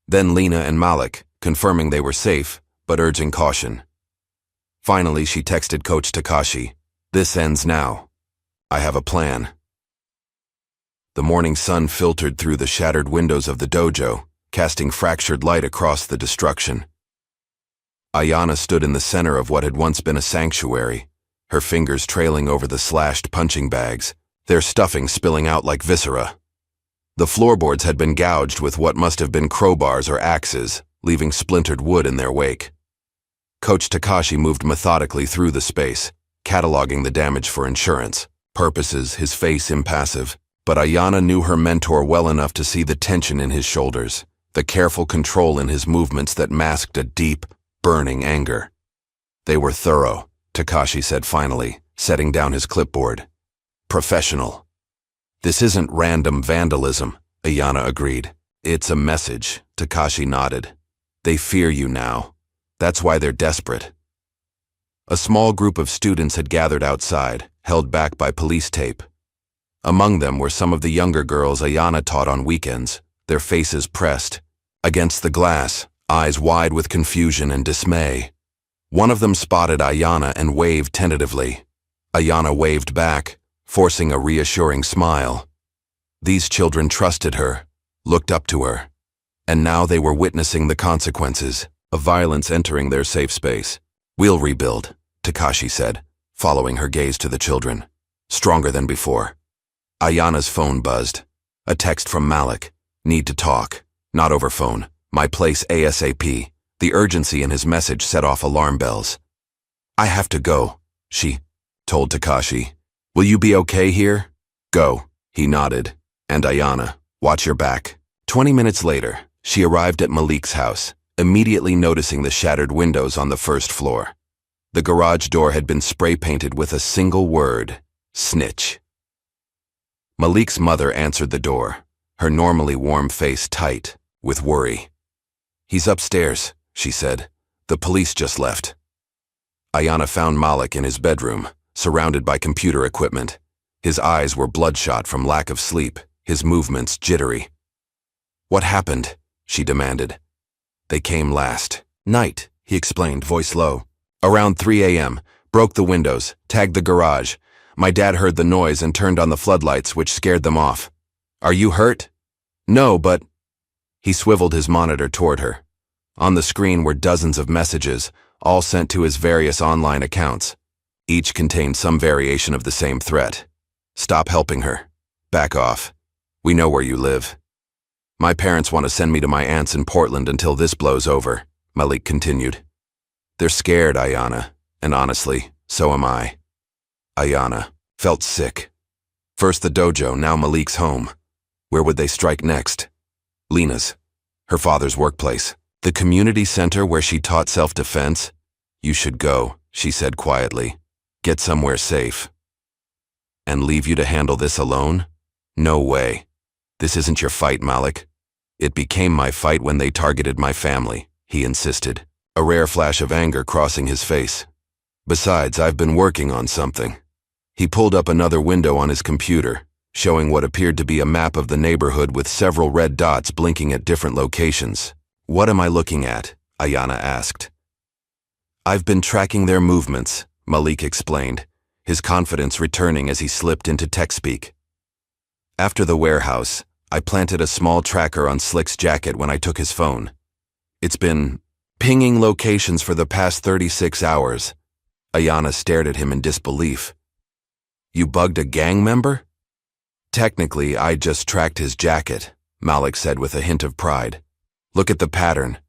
Then Lena and Malik, confirming they were safe, but urging caution. Finally, she texted Coach Takashi, "This ends now. I have a plan." The morning sun filtered through the shattered windows of the dojo, casting fractured light across the destruction. Ayana stood in the center of what had once been a sanctuary, her fingers trailing over the slashed punching bags, their stuffing spilling out like viscera. The floorboards had been gouged with what must have been crowbars or axes, leaving splintered wood in their wake. Coach Takashi moved methodically through the space, cataloging the damage for insurance purposes, his face impassive. But Ayana knew her mentor well enough to see the tension in his shoulders, the careful control in his movements that masked a deep, burning anger. They were thorough, Takashi said finally, setting down his clipboard. Professional. This isn't random vandalism, Ayana agreed. It's a message, Takashi nodded. They fear you now. That's why they're desperate. A small group of students had gathered outside, held back by police tape. Among them were some of the younger girls Ayana taught on weekends, their faces pressed against the glass, eyes wide with confusion and dismay. One of them spotted Ayana and waved tentatively. Ayana waved back, forcing a reassuring smile. These children trusted her, looked up to her, and now they were witnessing the consequences of violence entering their safe space. "We'll rebuild," Takashi said, following her gaze to the children. Stronger than before. Ayana's phone buzzed. A text from Malik. "Need to talk. Not over phone. My place ASAP." The urgency in his message set off alarm bells. "I have to go," she told Takashi. "Will you be okay here?" "Go," he nodded. "And Ayana, watch your back." 20 minutes later, she arrived at Malik's house, immediately noticing the shattered windows on the first floor. The garage door had been spray-painted with a single word: snitch. Malik's mother answered the door, her normally warm face tight with worry. "He's upstairs," she said. "The police just left." Ayana found Malik in his bedroom, surrounded by computer equipment. His eyes were bloodshot from lack of sleep, his movements jittery. "What happened?" she demanded. "They came last night," he explained, voice low. "Around 3 a.m., broke the windows, tagged the garage. My dad heard the noise and turned on the floodlights, which scared them off. Are you hurt?" "No, but—" He swiveled his monitor toward her. On the screen were dozens of messages, all sent to his various online accounts. Each contained some variation of the same threat. "Stop helping her. Back off. We know where you live." "My parents want to send me to my aunt's in Portland until this blows over," Malik continued. "They're scared, Ayana, and honestly, so am I." Ayana felt sick. First the dojo, now Malik's home. Where would they strike next? Lena's, her father's workplace. The community center where she taught self-defense? "You should go," she said quietly. "Get somewhere safe." "And leave you to handle this alone? No way. This isn't your fight, Malik." "It became my fight when they targeted my family," he insisted, a rare flash of anger crossing his face. "Besides, I've been working on something." He pulled up another window on his computer, showing what appeared to be a map of the neighborhood with several red dots blinking at different locations. "What am I looking at?" Ayana asked. "I've been tracking their movements," Malik explained, his confidence returning as he slipped into tech speak. "After the warehouse, I planted a small tracker on Slick's jacket when I took his phone. It's been pinging locations for the past 36 hours. Ayana stared at him in disbelief. "You bugged a gang member?" "Technically, I just tracked his jacket," Malik said with a hint of pride. "Look at the pattern.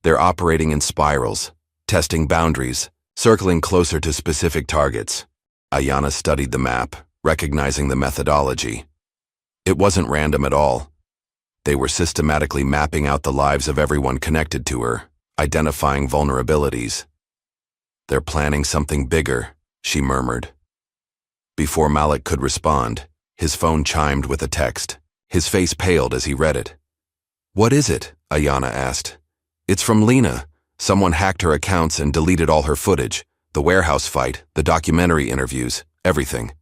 They're operating in spirals, testing boundaries, circling closer to specific targets." Ayana studied the map, recognizing the methodology. It wasn't random at all. They were systematically mapping out the lives of everyone connected to her, identifying vulnerabilities. "They're planning something bigger," she murmured. Before Malik could respond, his phone chimed with a text. His face paled as he read it. "What is it?" Ayana asked. "It's from Lena. Someone hacked her accounts and deleted all her footage. The warehouse fight, the documentary interviews, everything.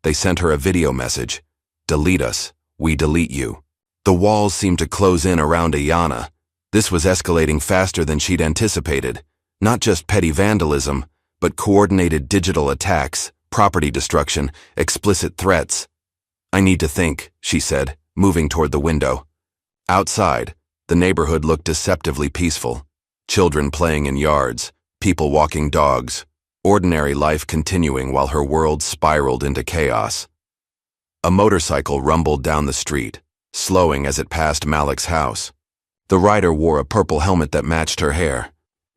They sent her a video message. 'Delete us. We delete you.'" The walls seemed to close in around Ayana. This was escalating faster than she'd anticipated. Not just petty vandalism, but coordinated digital attacks, property destruction, explicit threats. "I need to think," she said, moving toward the window. Outside, the neighborhood looked deceptively peaceful. Children playing in yards, people walking dogs, ordinary life continuing while her world spiraled into chaos. A motorcycle rumbled down the street, slowing as it passed Malik's house. The rider wore a purple helmet that matched her hair.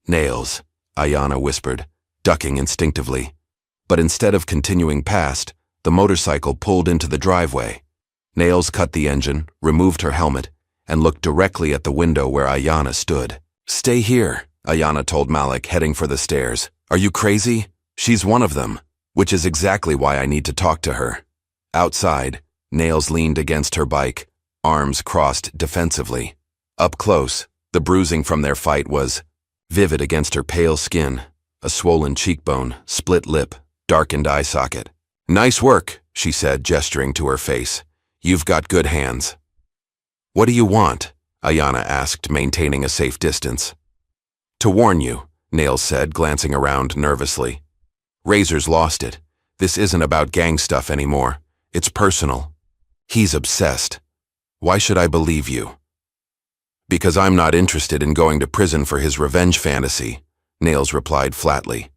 "Nails," Ayana whispered, ducking instinctively. But instead of continuing past, the motorcycle pulled into the driveway. Nails cut the engine, removed her helmet, and looked directly at the window where Ayana stood. "Stay here," Ayana told Malik, heading for the stairs. "Are you crazy? She's one of them, which is exactly why I need to talk to her." Outside, Nails leaned against her bike, arms crossed defensively. Up close, the bruising from their fight was vivid against her pale skin, a swollen cheekbone, split lip, darkened eye socket. "Nice work," she said, gesturing to her face. "You've got good hands." "What do you want?" Ayanna asked, maintaining a safe distance. "To warn you," Nails said, glancing around nervously. "Razor's lost it. This isn't about gang stuff anymore. It's personal. He's obsessed. Why should I believe you?" "Because I'm not interested in going to prison for his revenge fantasy," Nails replied flatly.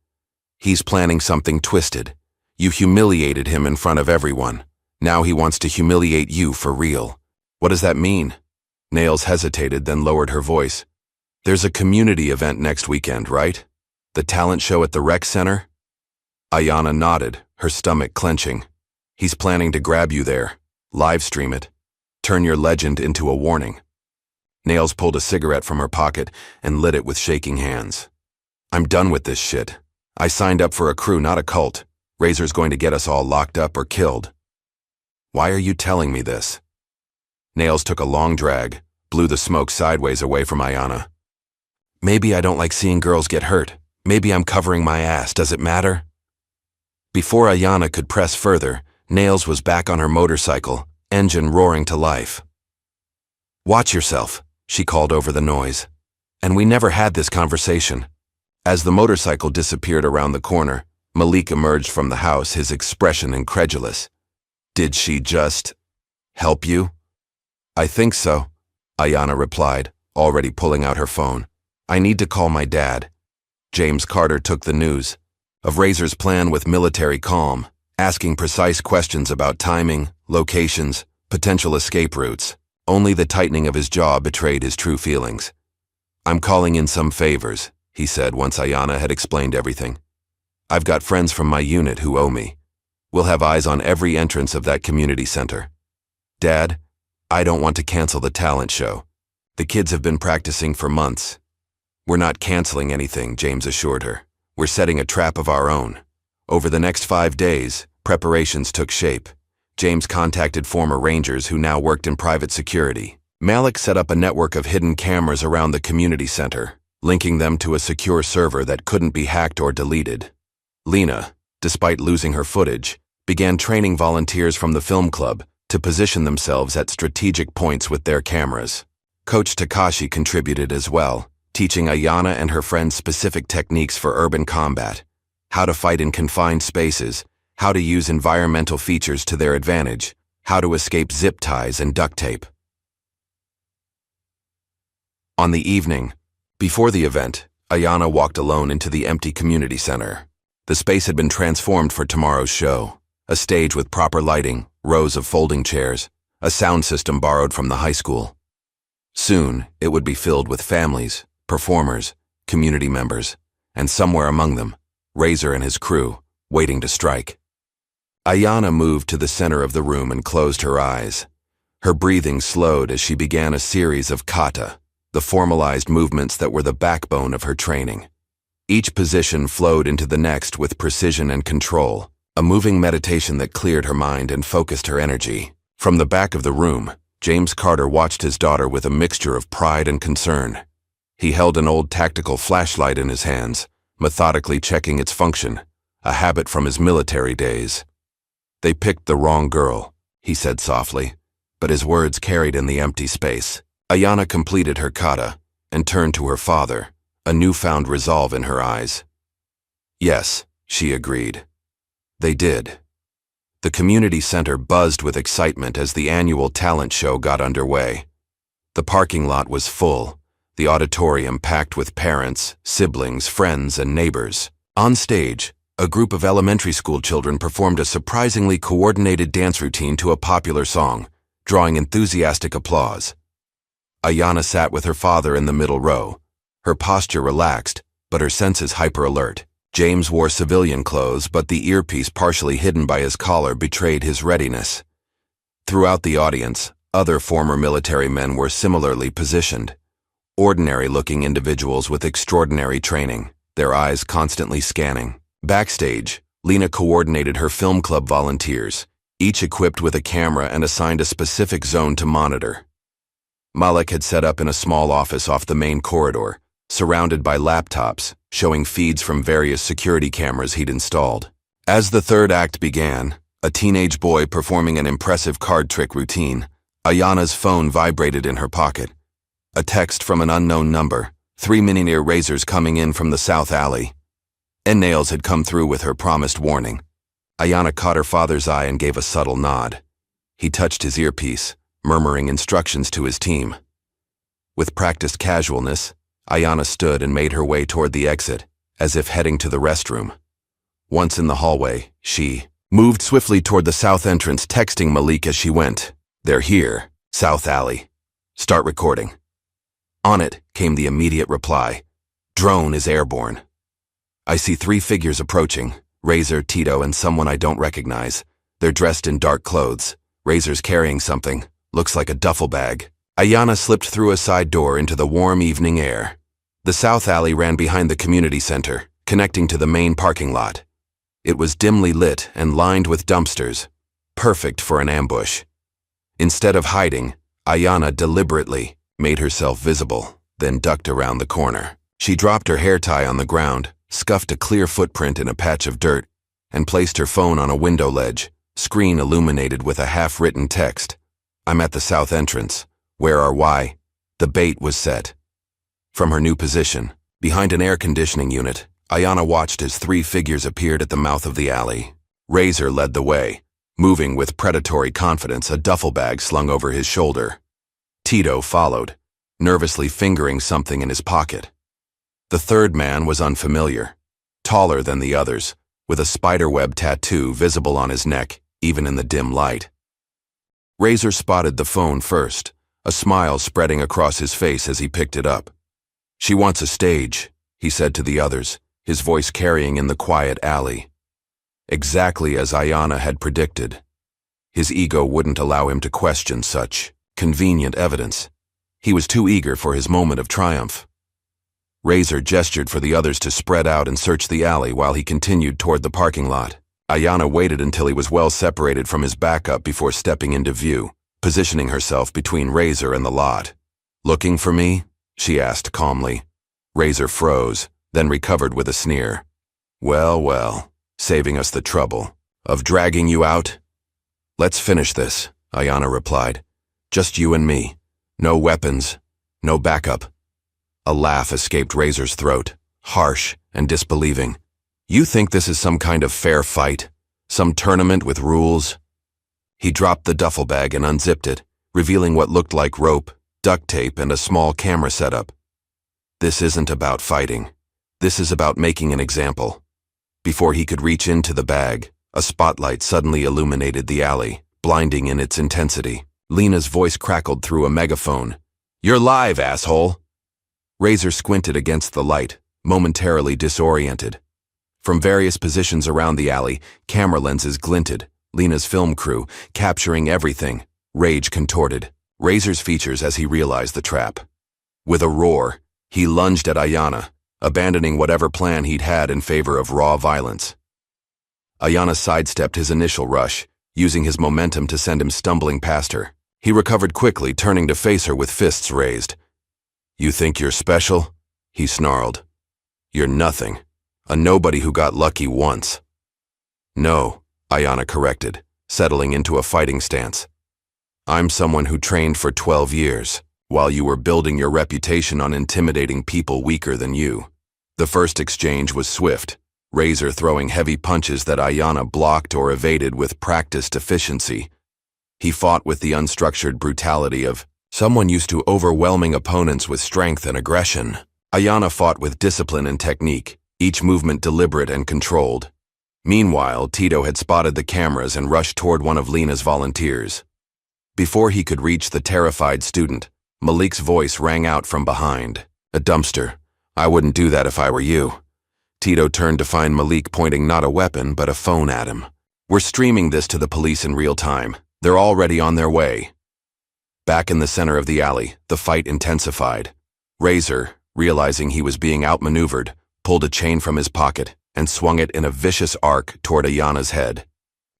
"He's planning something twisted. You humiliated him in front of everyone. Now he wants to humiliate you for real." "What does that mean?" Nails hesitated, then lowered her voice. "There's a community event next weekend, right? The talent show at the rec center?" Ayanna nodded, her stomach clenching. "He's planning to grab you there. Live stream it. Turn your legend into a warning." Nails pulled a cigarette from her pocket and lit it with shaking hands. "I'm done with this shit. I signed up for a crew, not a cult. Razor's going to get us all locked up or killed." "Why are you telling me this?" Nails took a long drag, blew the smoke sideways away from Ayanna. "Maybe I don't like seeing girls get hurt. Maybe I'm covering my ass. Does it matter?" Before Ayanna could press further, Nails was back on her motorcycle, engine roaring to life. "Watch yourself," she called over the noise. "And we never had this conversation." As the motorcycle disappeared around the corner, Malik emerged from the house, his expression incredulous. "Did she just help you?" "I think so," Ayanna replied, already pulling out her phone. "I need to call my dad." James Carter took the news of Razor's plan with military calm, asking precise questions about timing, locations, potential escape routes. Only the tightening of his jaw betrayed his true feelings. "I'm calling in some favors," he said once Ayanna had explained everything. "I've got friends from my unit who owe me. We'll have eyes on every entrance of that community center. Dad, I don't want to cancel the talent show. The kids have been practicing for months." "We're not canceling anything," James assured her. "We're setting a trap of our own." Over the next 5 days, preparations took shape. James contacted former Rangers who now worked in private security. Malik set up a network of hidden cameras around the community center, linking them to a secure server that couldn't be hacked or deleted. Lena, despite losing her footage, began training volunteers from the film club to position themselves at strategic points with their cameras. Coach Takashi contributed as well, teaching Ayanna and her friends specific techniques for urban combat, how to fight in confined spaces, how to use environmental features to their advantage, how to escape zip ties and duct tape. On the evening, before the event, Ayanna walked alone into the empty community center. The space had been transformed for tomorrow's show, a stage with proper lighting, rows of folding chairs, a sound system borrowed from the high school. Soon, it would be filled with families, performers, community members, and somewhere among them, Razor and his crew, waiting to strike. Ayanna moved to the center of the room and closed her eyes. Her breathing slowed as she began a series of kata, the formalized movements that were the backbone of her training. Each position flowed into the next with precision and control, a moving meditation that cleared her mind and focused her energy. From the back of the room, James Carter watched his daughter with a mixture of pride and concern. He held an old tactical flashlight in his hands, methodically checking its function, a habit from his military days. "They picked the wrong girl," he said softly, but his words carried in the empty space. Ayanna completed her kata and turned to her father, a newfound resolve in her eyes. "Yes," she agreed. They did. The community center buzzed with excitement as the annual talent show got underway. The parking lot was full, the auditorium packed with parents, siblings, friends, and neighbors. On stage, a group of elementary school children performed a surprisingly coordinated dance routine to a popular song, drawing enthusiastic applause. Ayanna sat with her father in the middle row, her posture relaxed, but her senses hyper-alert. James wore civilian clothes, but the earpiece partially hidden by his collar betrayed his readiness. Throughout the audience, other former military men were similarly positioned. Ordinary-looking individuals with extraordinary training, their eyes constantly scanning. Backstage, Lena coordinated her film club volunteers, each equipped with a camera and assigned a specific zone to monitor. Malik had set up in a small office off the main corridor, surrounded by laptops, showing feeds from various security cameras he'd installed. As the third act began, A teenage boy performing an impressive card trick routine. Ayana's phone vibrated in her pocket. A text from an unknown number. 3 mini-near razors coming in from the south alley. Nails had come through with her promised warning. Ayana caught her father's eye and gave a subtle nod. He touched his earpiece, murmuring instructions to his team. With practiced casualness, Ayana stood and made her way toward the exit, as if heading to the restroom. Once in the hallway, she moved swiftly toward the south entrance, texting Malik as she went. "They're here, South Alley. Start recording." On it came the immediate reply. "Drone is airborne. I see 3 figures approaching, Razor, Tito, and someone I don't recognize. They're dressed in dark clothes. Razor's carrying something, looks like a duffel bag." Ayana slipped through a side door into the warm evening air. The South Alley ran behind the community center, connecting to the main parking lot. It was dimly lit and lined with dumpsters, perfect for an ambush. Instead of hiding, Ayana deliberately made herself visible, then ducked around the corner. She dropped her hair tie on the ground, scuffed a clear footprint in a patch of dirt, and placed her phone on a window ledge, screen illuminated with a half-written text. "I'm at the south entrance. Where are why?" The bait was set. From her new position, behind an air conditioning unit, Ayana watched as 3 figures appeared at the mouth of the alley. Razor led the way, moving with predatory confidence, a duffel bag slung over his shoulder. Tito followed, nervously fingering something in his pocket. The third man was unfamiliar, taller than the others, with a spiderweb tattoo visible on his neck, even in the dim light. Razor spotted the phone first, a smile spreading across his face as he picked it up. "She wants a stage," he said to the others, his voice carrying in the quiet alley. Exactly as Ayana had predicted. His ego wouldn't allow him to question such convenient evidence. He was too eager for his moment of triumph. Razor gestured for the others to spread out and search the alley while he continued toward the parking lot. Ayana waited until he was well separated from his backup before stepping into view, positioning herself between Razor and the lot. "Looking for me?" she asked calmly. Razor froze, then recovered with a sneer. "Well, well, saving us the trouble of dragging you out?" "Let's finish this," Ayana replied. "Just you and me. No weapons, no backup." A laugh escaped Razor's throat, harsh and disbelieving. "You think this is some kind of fair fight? Some tournament with rules?" He dropped the duffel bag and unzipped it, revealing what looked like rope, duct tape, and a small camera setup. "This isn't about fighting. This is about making an example." Before he could reach into the bag, a spotlight suddenly illuminated the alley, blinding in its intensity. Lena's voice crackled through a megaphone. "You're live, asshole!" Razor squinted against the light, momentarily disoriented. From various positions around the alley, camera lenses glinted, Lena's film crew capturing everything, rage contorted, Razor's features as he realized the trap. With a roar, he lunged at Ayana, abandoning whatever plan he'd had in favor of raw violence. Ayana sidestepped his initial rush, using his momentum to send him stumbling past her. He recovered quickly, turning to face her with fists raised. "You think you're special?" he snarled. "You're nothing. A nobody who got lucky once." "No," Ayana corrected, settling into a fighting stance. "I'm someone who trained for 12 years, while you were building your reputation on intimidating people weaker than you." The first exchange was swift, Razor throwing heavy punches that Ayana blocked or evaded with practiced efficiency. He fought with the unstructured brutality of someone used to overwhelming opponents with strength and aggression. Ayana fought with discipline and technique, each movement deliberate and controlled. Meanwhile, Tito had spotted the cameras and rushed toward one of Lena's volunteers. Before he could reach the terrified student, Malik's voice rang out from behind. "A dumpster. I wouldn't do that if I were you." Tito turned to find Malik pointing not a weapon but a phone at him. "We're streaming this to the police in real time. They're already on their way." Back in the center of the alley, the fight intensified. Razor, realizing he was being outmaneuvered, pulled a chain from his pocket and swung it in a vicious arc toward Ayana's head.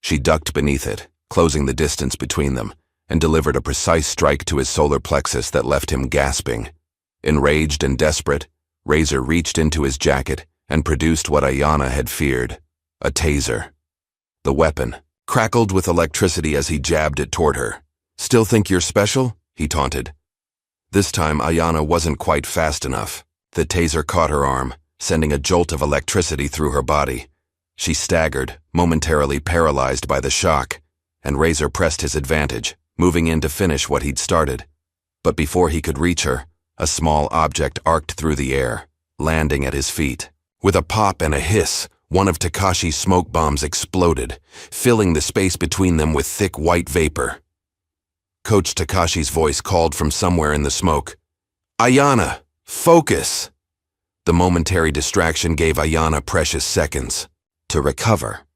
She ducked beneath it, closing the distance between them, and delivered a precise strike to his solar plexus that left him gasping. Enraged and desperate, Razor reached into his jacket and produced what Ayana had feared, a taser. The weapon, crackled with electricity as he jabbed it toward her. "Still think you're special?" he taunted. This time, Ayanna wasn't quite fast enough. The taser caught her arm, sending a jolt of electricity through her body. She staggered, momentarily paralyzed by the shock, and Razor pressed his advantage, moving in to finish what he'd started. But before he could reach her, a small object arced through the air, landing at his feet. With a pop and a hiss, one of Takashi's smoke bombs exploded, filling the space between them with thick white vapor. Coach Takashi's voice called from somewhere in the smoke. "Ayanna, focus!" The momentary distraction gave Ayanna precious seconds to recover.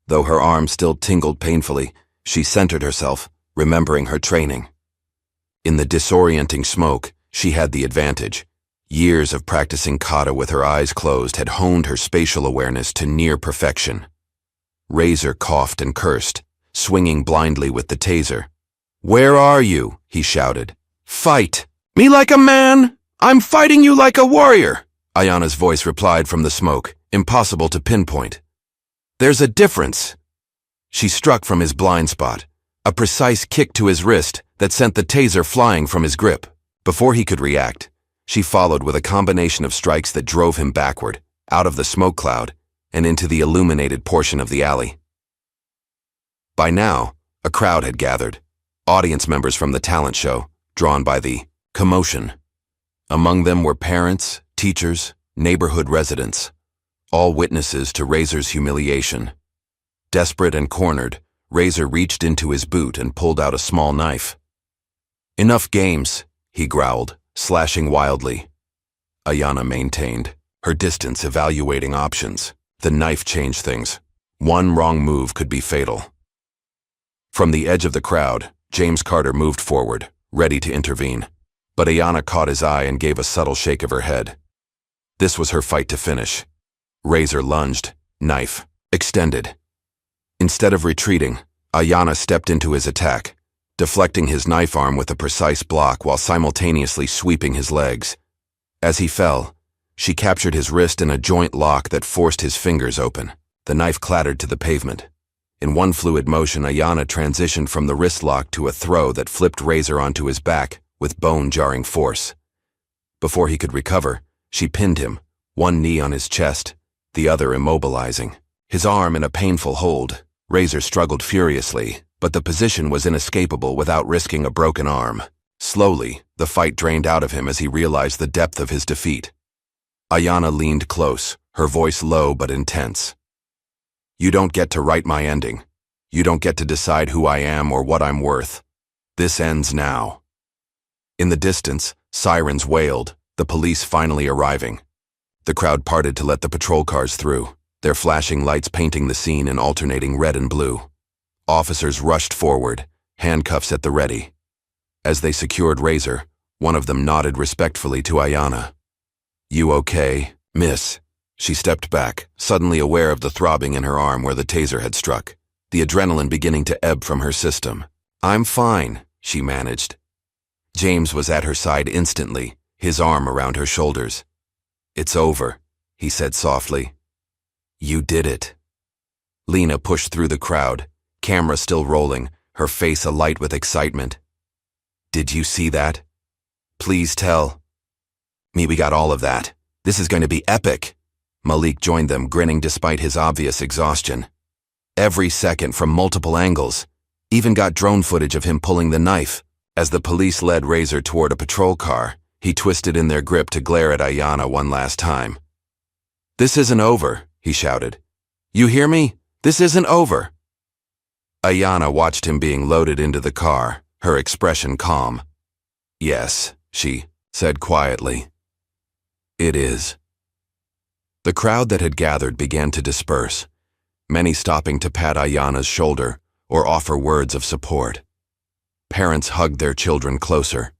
Though her arm still tingled painfully, she centered herself, remembering her training. In the disorienting smoke, she had the advantage. Years of practicing kata with her eyes closed had honed her spatial awareness to near perfection. Razor coughed and cursed, swinging blindly with the taser. "Where are you?" he shouted. "Fight! Me like a man! I'm fighting you like a warrior!" Ayanna's voice replied from the smoke, impossible to pinpoint. "There's a difference." She struck from his blind spot, a precise kick to his wrist that sent the taser flying from his grip. Before he could react, she followed with a combination of strikes that drove him backward, out of the smoke cloud, and into the illuminated portion of the alley. By now, a crowd had gathered, audience members from the talent show, drawn by the commotion. Among them were parents, teachers, neighborhood residents, all witnesses to Razor's humiliation. Desperate and cornered, Razor reached into his boot and pulled out a small knife. "Enough games," he growled, slashing wildly. Ayanna maintained, her distance evaluating options. The knife changed things. One wrong move could be fatal. From the edge of the crowd, James Carter moved forward, ready to intervene. But Ayanna caught his eye and gave a subtle shake of her head. This was her fight to finish. Razor lunged, knife extended. Instead of retreating, Ayanna stepped into his attack, deflecting his knife arm with a precise block while simultaneously sweeping his legs. As he fell, she captured his wrist in a joint lock that forced his fingers open. The knife clattered to the pavement. In one fluid motion, Ayanna transitioned from the wrist lock to a throw that flipped Razor onto his back with bone-jarring force. Before he could recover, she pinned him, one knee on his chest, the other immobilizing. His arm in a painful hold, Razor struggled furiously, but the position was inescapable without risking a broken arm. Slowly, the fight drained out of him as he realized the depth of his defeat. Ayanna leaned close, her voice low but intense. "You don't get to write my ending. You don't get to decide who I am or what I'm worth. This ends now." In the distance, sirens wailed, the police finally arriving. The crowd parted to let the patrol cars through, their flashing lights painting the scene in alternating red and blue. Officers rushed forward, handcuffs at the ready. As they secured Razor, one of them nodded respectfully to Ayanna. "You okay, miss?" She stepped back, suddenly aware of the throbbing in her arm where the taser had struck, the adrenaline beginning to ebb from her system. "I'm fine," she managed. James was at her side instantly, his arm around her shoulders. "It's over," he said softly. "You did it." Lena pushed through the crowd, camera still rolling, her face alight with excitement. "Did you see that? Please tell me we got all of that. This is going to be epic." Malik joined them, grinning despite his obvious exhaustion. "Every second from multiple angles. Even got drone footage of him pulling the knife." As the police led Razor toward a patrol car, he twisted in their grip to glare at Ayanna one last time. "This isn't over," he shouted. "You hear me? This isn't over." Ayanna watched him being loaded into the car, her expression calm. "Yes," she said quietly. "It is." The crowd that had gathered began to disperse, many stopping to pat Ayanna's shoulder or offer words of support. Parents hugged their children closer,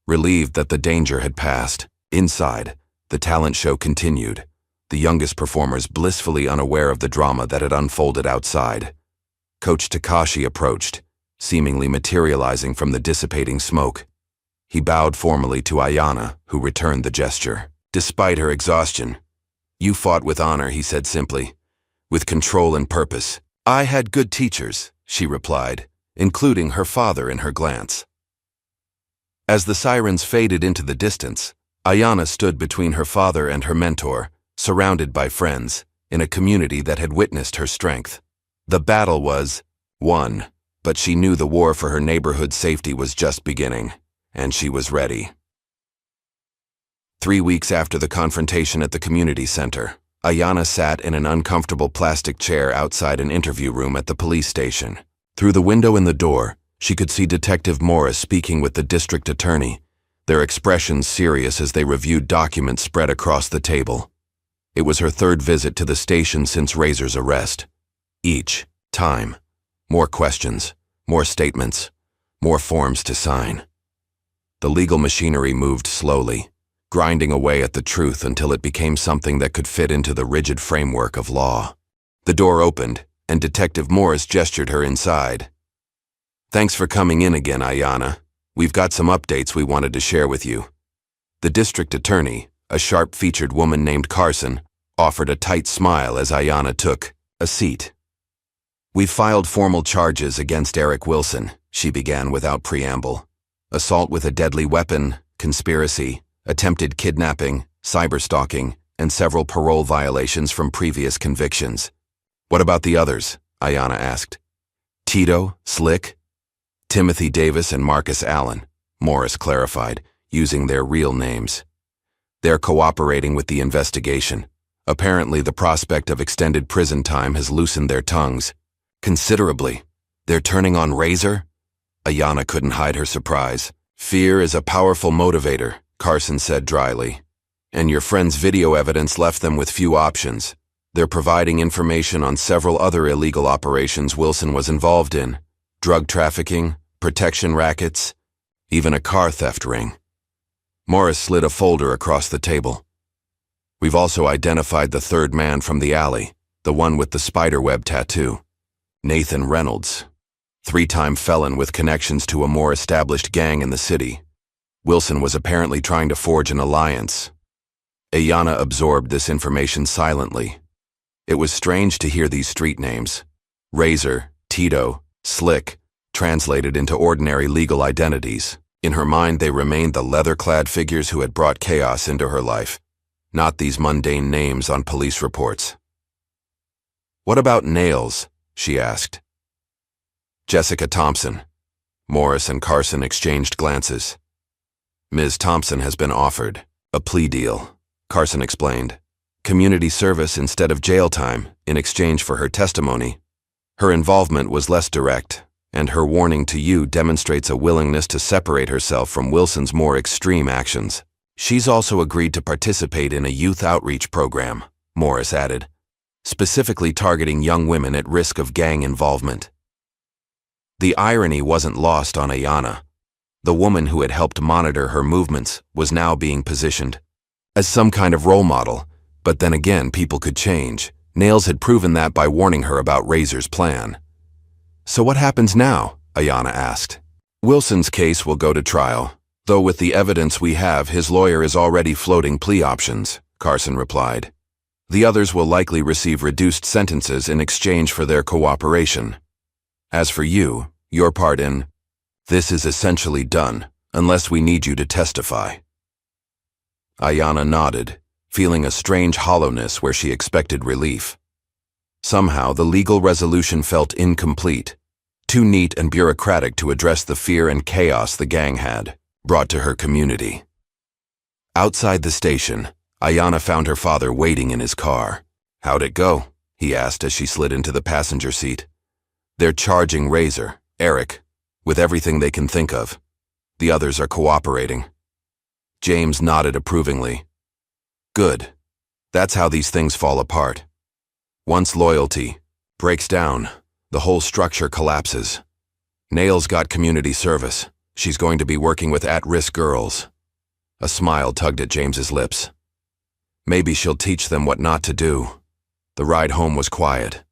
relieved that the danger had passed. Inside, the talent show continued, the youngest performers blissfully unaware of the drama that had unfolded outside. Coach Takashi approached, seemingly materializing from the dissipating smoke. He bowed formally to Ayanna, who returned the gesture. Despite her exhaustion, "You fought with honor," he said simply. "With control and purpose. I had good teachers, she replied, including her father in her glance. As the sirens faded into the distance, Ayanna stood between her father and her mentor, surrounded by friends, in a community that had witnessed her strength. The battle was won, but she knew the war for her neighborhood's safety was just beginning, and she was ready. 3 weeks after the confrontation at the community center, Ayanna sat in an uncomfortable plastic chair outside an interview room at the police station. Through the window in the door, she could see Detective Morris speaking with the district attorney, their expressions serious as they reviewed documents spread across the table. It was her third visit to the station since Razor's arrest. Each time, more questions, more statements, more forms to sign. The legal machinery moved slowly, grinding away at the truth until it became something that could fit into the rigid framework of law. The door opened, and Detective Morris gestured her inside. Thanks for coming in again, Ayanna. We've got some updates we wanted to share with you. The district attorney, a sharp-featured woman named Carson, offered a tight smile as Ayanna took a seat. We've filed formal charges against Eric Wilson, she began without preamble. Assault with a deadly weapon, conspiracy, attempted kidnapping, cyberstalking, and several parole violations from previous convictions. What about the others? Ayanna asked. Tito, Slick, Timothy Davis, and Marcus Allen, Morris clarified, using their real names. They're cooperating with the investigation. Apparently, the prospect of extended prison time has loosened their tongues. Considerably. They're turning on Razor? Ayanna couldn't hide her surprise. Fear is a powerful motivator, Carson said dryly. And your friend's video evidence left them with few options. They're providing information on several other illegal operations Wilson was involved in. Drug trafficking, protection rackets, even a car theft ring. Morris slid a folder across the table. We've also identified the third man from the alley, the one with the spiderweb tattoo. Nathan Reynolds, 3-time felon with connections to a more established gang in the city. Wilson was apparently trying to forge an alliance. Ayanna absorbed this information silently. It was strange to hear these street names. Razor, Tito, Slick, translated into ordinary legal identities. In her mind, they remained the leather-clad figures who had brought chaos into her life, not these mundane names on police reports. What about Nails? She asked. Jessica Thompson. Morris and Carson exchanged glances. Ms. Thompson has been offered a plea deal, Carson explained. Community service instead of jail time in exchange for her testimony. Her involvement was less direct, and her warning to you demonstrates a willingness to separate herself from Wilson's more extreme actions. She's also agreed to participate in a youth outreach program, Morris added, specifically targeting young women at risk of gang involvement. The irony wasn't lost on Ayanna. The woman who had helped monitor her movements was now being positioned as some kind of role model, but then again people could change. Nails had proven that by warning her about Razor's plan. So what happens now? Ayanna asked. Wilson's case will go to trial, though with the evidence we have, his lawyer is already floating plea options, Carson replied. The others will likely receive reduced sentences in exchange for their cooperation. As for you, your part in this is essentially done, unless we need you to testify. Ayanna nodded, feeling a strange hollowness where she expected relief. Somehow, the legal resolution felt incomplete, too neat and bureaucratic to address the fear and chaos the gang had brought to her community. Outside the station, Ayanna found her father waiting in his car. How'd it go? He asked as she slid into the passenger seat. They're charging Razor, Eric, with everything they can think of. The others are cooperating. James nodded approvingly. Good. That's how these things fall apart. Once loyalty breaks down, the whole structure collapses. Nails got community service. She's going to be working with at-risk girls. A smile tugged at James's lips. Maybe she'll teach them what not to do. The ride home was quiet.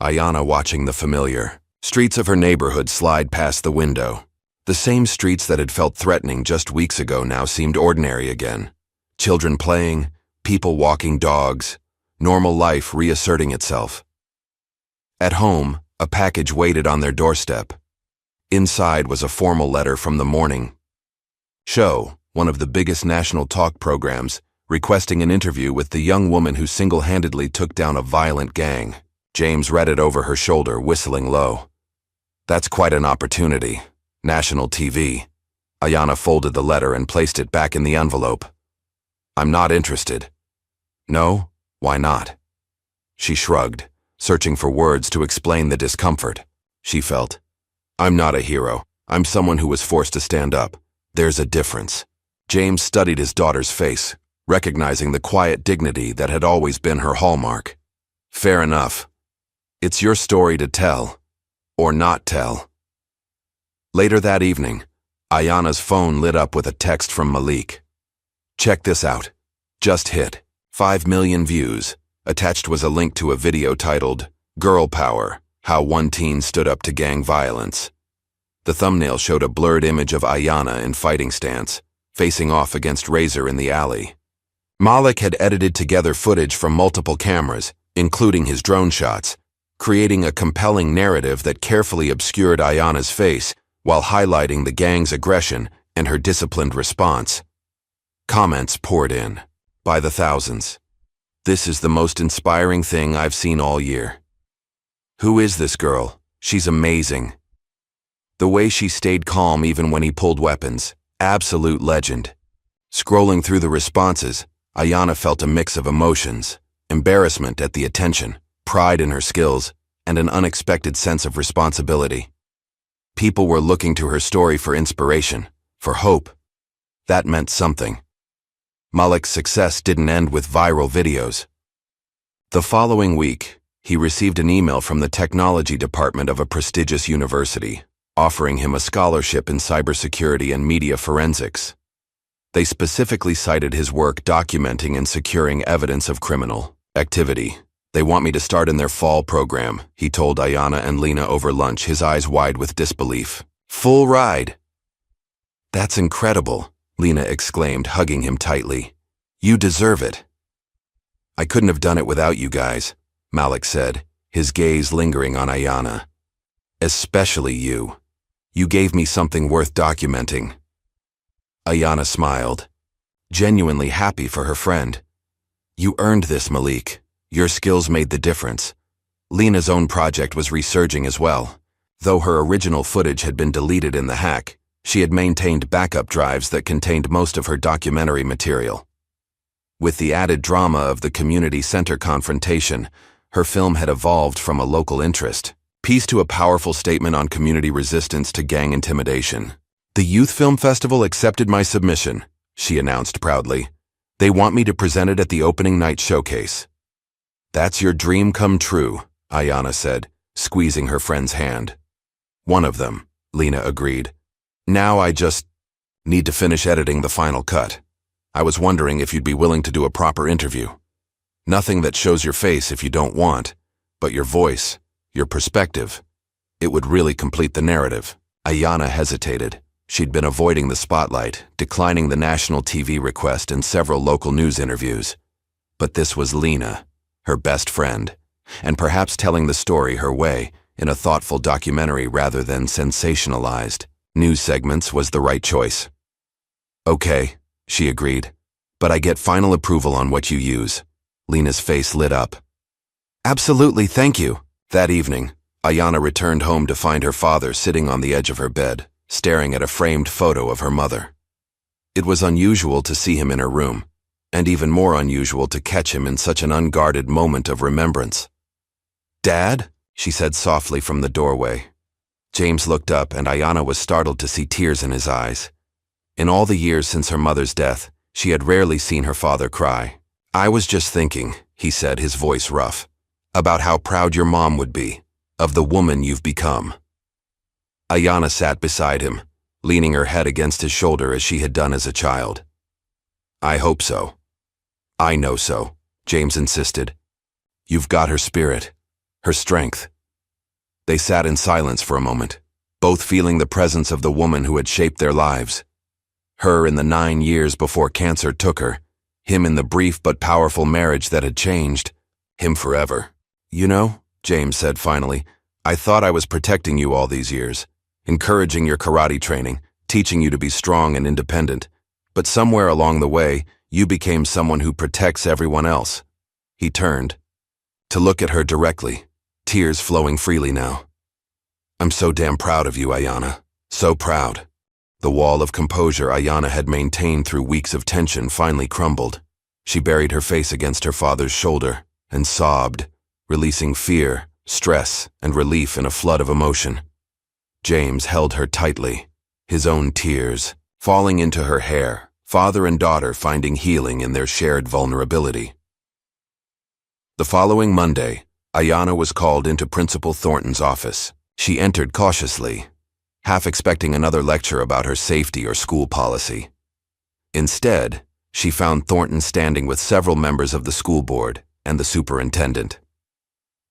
Ayanna watching the familiar streets of her neighborhood slide past the window. The same streets that had felt threatening just weeks ago now seemed ordinary again. Children playing, people walking dogs, normal life reasserting itself. At home, a package waited on their doorstep. Inside was a formal letter from the morning show, one of the biggest national talk programs, requesting an interview with the young woman who single-handedly took down a violent gang. James read it over her shoulder, whistling low. That's quite an opportunity. National TV. Ayanna folded the letter and placed it back in the envelope. I'm not interested. No? Why not? She shrugged, searching for words to explain the discomfort she felt. I'm not a hero. I'm someone who was forced to stand up. There's a difference. James studied his daughter's face, recognizing the quiet dignity that had always been her hallmark. Fair enough. It's your story to tell, or not tell. Later that evening, Ayanna's phone lit up with a text from Malik. Check this out. Just hit 5 million views. Attached was a link to a video titled, Girl Power, How One Teen Stood Up to Gang Violence. The thumbnail showed a blurred image of Ayanna in fighting stance, facing off against Razor in the alley. Malik had edited together footage from multiple cameras, including his drone shots, creating a compelling narrative that carefully obscured Ayanna's face while highlighting the gang's aggression and her disciplined response. Comments poured in, by the thousands. This is the most inspiring thing I've seen all year. Who is this girl? She's amazing. The way she stayed calm even when he pulled weapons. Absolute legend. Scrolling through the responses, Ayanna felt a mix of emotions, embarrassment at the attention, pride in her skills, and an unexpected sense of responsibility. People were looking to her story for inspiration, for hope. That meant something. Malik's success didn't end with viral videos. The following week, he received an email from the technology department of a prestigious university, offering him a scholarship in cybersecurity and media forensics. They specifically cited his work documenting and securing evidence of criminal activity. They want me to start in their fall program, he told Ayanna and Lena over lunch, his eyes wide with disbelief. Full ride. That's incredible, Lena exclaimed, hugging him tightly. You deserve it. I couldn't have done it without you guys, Malik said, his gaze lingering on Ayanna. Especially you. You gave me something worth documenting. Ayanna smiled, genuinely happy for her friend. You earned this, Malik. Your skills made the difference. Lena's own project was resurging as well. Though her original footage had been deleted in the hack, she had maintained backup drives that contained most of her documentary material. With the added drama of the community center confrontation, her film had evolved from a local interest piece to a powerful statement on community resistance to gang intimidation. The Youth Film Festival accepted my submission, she announced proudly. They want me to present it at the opening night showcase. That's your dream come true, Ayanna said, squeezing her friend's hand. One of them, Lena agreed. Now I just need to finish editing the final cut. I was wondering if you'd be willing to do a proper interview. Nothing that shows your face if you don't want, but your voice, your perspective. It would really complete the narrative. Ayanna hesitated. She'd been avoiding the spotlight, declining the national TV request and several local news interviews. But this was Lena, her best friend, and perhaps telling the story her way, in a thoughtful documentary rather than sensationalized news segments, was the right choice. Okay, she agreed, but I get final approval on what you use. Lena's face lit up. Absolutely, thank you. That evening, Ayanna returned home to find her father sitting on the edge of her bed, staring at a framed photo of her mother. It was unusual to see him in her room, and even more unusual to catch him in such an unguarded moment of remembrance. Dad? She said softly from the doorway. James looked up, and Ayanna was startled to see tears in his eyes. In all the years since her mother's death, she had rarely seen her father cry. I was just thinking, he said, his voice rough, about how proud your mom would be, of the woman you've become. Ayanna sat beside him, leaning her head against his shoulder as she had done as a child. I hope so. I know so, James insisted. You've got her spirit, her strength. They sat in silence for a moment, both feeling the presence of the woman who had shaped their lives. Her in the 9 years before cancer took her, him in the brief but powerful marriage that had changed, him forever. You know, James said finally. "I thought I was protecting you all these years, encouraging your karate training, teaching you to be strong and independent. But somewhere along the way, you became someone who protects everyone else." He turned to look at her directly, tears flowing freely now. "I'm so damn proud of you, Ayana. So proud." The wall of composure Ayana had maintained through weeks of tension finally crumbled. She buried her face against her father's shoulder and sobbed, releasing fear, stress, and relief in a flood of emotion. James held her tightly, his own tears falling into her hair, father and daughter finding healing in their shared vulnerability. The following Monday, Ayana was called into Principal Thornton's office. She entered cautiously, half expecting another lecture about her safety or school policy. Instead, she found Thornton standing with several members of the school board and the superintendent.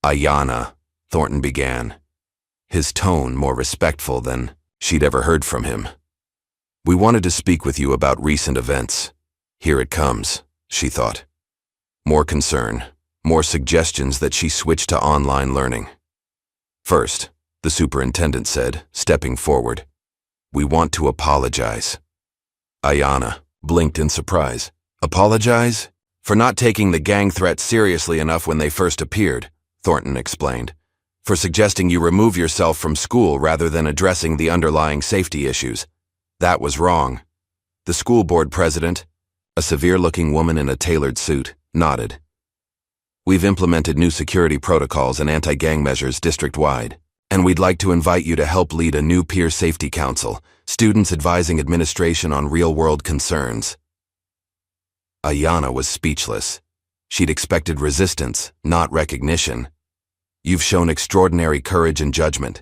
"Ayana," Thornton began, his tone more respectful than she'd ever heard from him. "We wanted to speak with you about recent events. Here it comes," she thought. More concern, more suggestions that she switch to online learning. "First," the superintendent said, stepping forward, "we want to apologize." Ayana blinked in surprise. "Apologize? For not taking the gang threat seriously enough when they first appeared," Thornton explained. "For suggesting you remove yourself from school rather than addressing the underlying safety issues. That was wrong." The school board president, a severe-looking woman in a tailored suit, nodded. "We've implemented new security protocols and anti-gang measures district-wide, and we'd like to invite you to help lead a new peer safety council, students advising administration on real-world concerns." Ayana was speechless. She'd expected resistance, not recognition. "You've shown extraordinary courage and judgment,"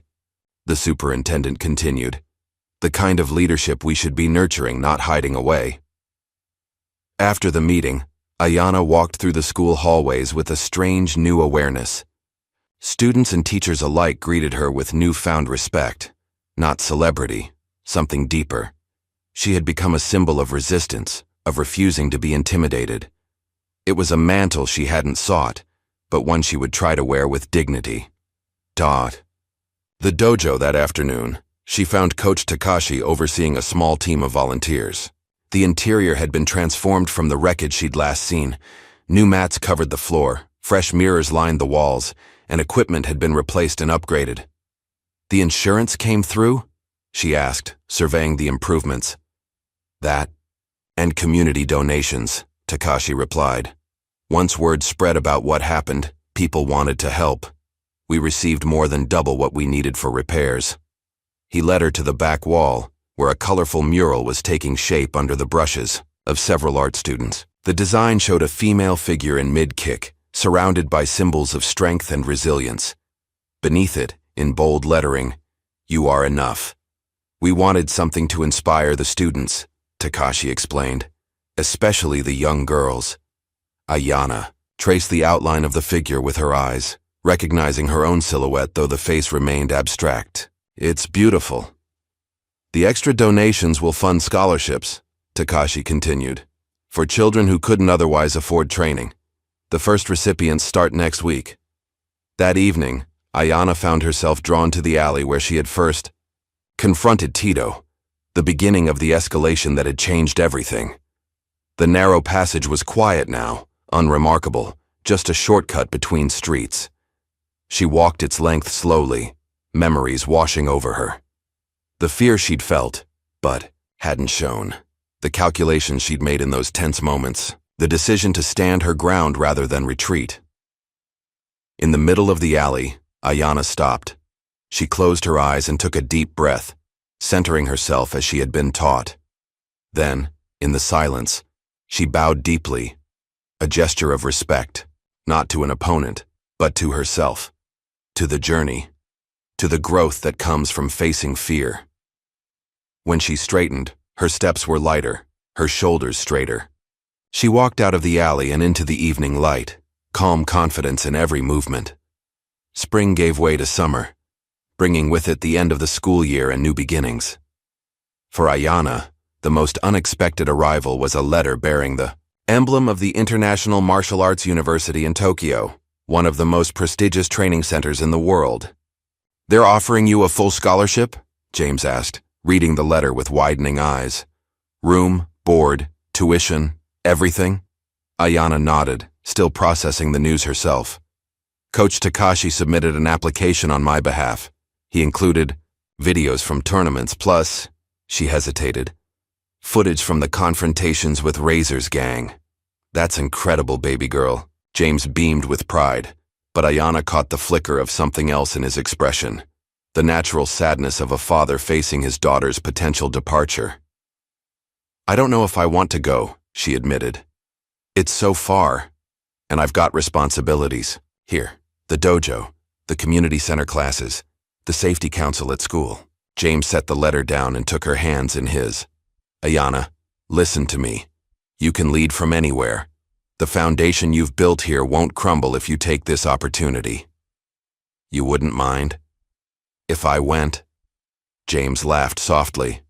the superintendent continued. "The kind of leadership we should be nurturing, not hiding away." After the meeting, Ayana walked through the school hallways with a strange new awareness. Students and teachers alike greeted her with newfound respect, not celebrity, something deeper. She had become a symbol of resistance, of refusing to be intimidated. It was a mantle she hadn't sought, but one she would try to wear with dignity. The dojo that afternoon, she found Coach Takashi overseeing a small team of volunteers. The interior had been transformed from the wreckage she'd last seen. New mats covered the floor, fresh mirrors lined the walls, and equipment had been replaced and upgraded. "The insurance came through?" she asked, surveying the improvements. "That, and community donations," Takashi replied. "Once word spread about what happened, people wanted to help. We received more than double what we needed for repairs." He led her to the back wall, where a colorful mural was taking shape under the brushes of several art students. The design showed a female figure in mid-kick, surrounded by symbols of strength and resilience. Beneath it, in bold lettering, "You are enough." "We wanted something to inspire the students," Takashi explained, "especially the young girls." Ayana traced the outline of the figure with her eyes, recognizing her own silhouette though the face remained abstract. "It's beautiful." "The extra donations will fund scholarships," Takashi continued, "for children who couldn't otherwise afford training. The first recipients start next week." That evening, Ayana found herself drawn to the alley where she had first confronted Tito, the beginning of the escalation that had changed everything. The narrow passage was quiet now, unremarkable, just a shortcut between streets. She walked its length slowly, memories washing over her. The fear she'd felt, but hadn't shown. The calculations she'd made in those tense moments. The decision to stand her ground rather than retreat. In the middle of the alley, Ayana stopped. She closed her eyes and took a deep breath, centering herself as she had been taught. Then, in the silence, she bowed deeply, a gesture of respect, not to an opponent, but to herself, to the journey, to the growth that comes from facing fear. When she straightened, her steps were lighter, her shoulders straighter. She walked out of the alley and into the evening light, calm confidence in every movement. Spring gave way to summer, bringing with it the end of the school year and new beginnings. For Ayana, the most unexpected arrival was a letter bearing the emblem of the International Martial Arts University in Tokyo. one of the most prestigious training centers in the world. They're offering you a full scholarship? James asked, reading the letter with widening eyes. Room, board, tuition, everything? Ayana nodded, still processing the news herself. Coach Takashi submitted an application on my behalf. He included videos from tournaments plus, she hesitated, footage from the confrontations with Razor's gang. That's incredible, baby girl. James beamed with pride, but Ayana caught the flicker of something else in his expression, the natural sadness of a father facing his daughter's potential departure. I don't know if I want to go, she admitted. It's so far, and I've got responsibilities. Here, the dojo, the community center classes, the safety council at school. James set the letter down and took her hands in his. Ayana, listen to me. You can lead from anywhere. The foundation you've built here won't crumble if you take this opportunity. You wouldn't mind? If I went? James laughed softly.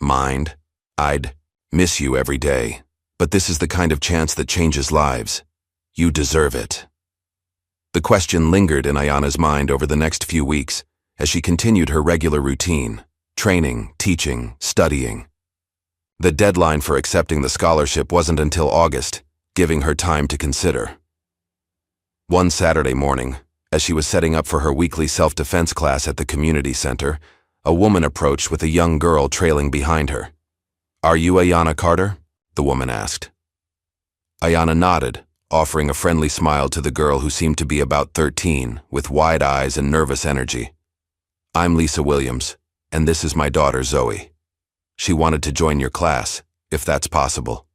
Mind? I'd miss you every day. But this is the kind of chance that changes lives. You deserve it. The question lingered in Ayana's mind over the next few weeks as she continued her regular routine, training, teaching, studying. The deadline for accepting the scholarship wasn't until August, giving her time to consider. One Saturday morning, as she was setting up for her weekly self-defense class at the community center, a woman approached with a young girl trailing behind her. Are you Ayana Carter? The woman asked. Ayana nodded, offering a friendly smile to the girl who seemed to be about 13, with wide eyes and nervous energy. I'm Lisa Williams, and this is my daughter Zoe. She wanted to join your class, if that's possible.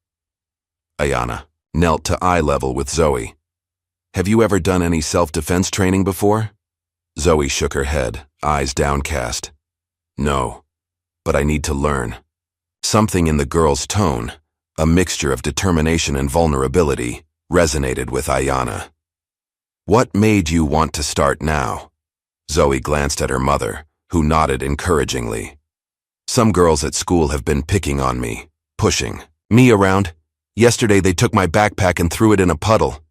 Ayana knelt to eye level with Zoe. Have you ever done any self-defense training before? Zoe shook her head, eyes downcast. No, but I need to learn. Something in the girl's tone, a mixture of determination and vulnerability, resonated with Ayana. What made you want to start now? Zoe glanced at her mother, who nodded encouragingly. Some girls at school have been picking on me, pushing me around. Yesterday they took my backpack and threw it in a puddle.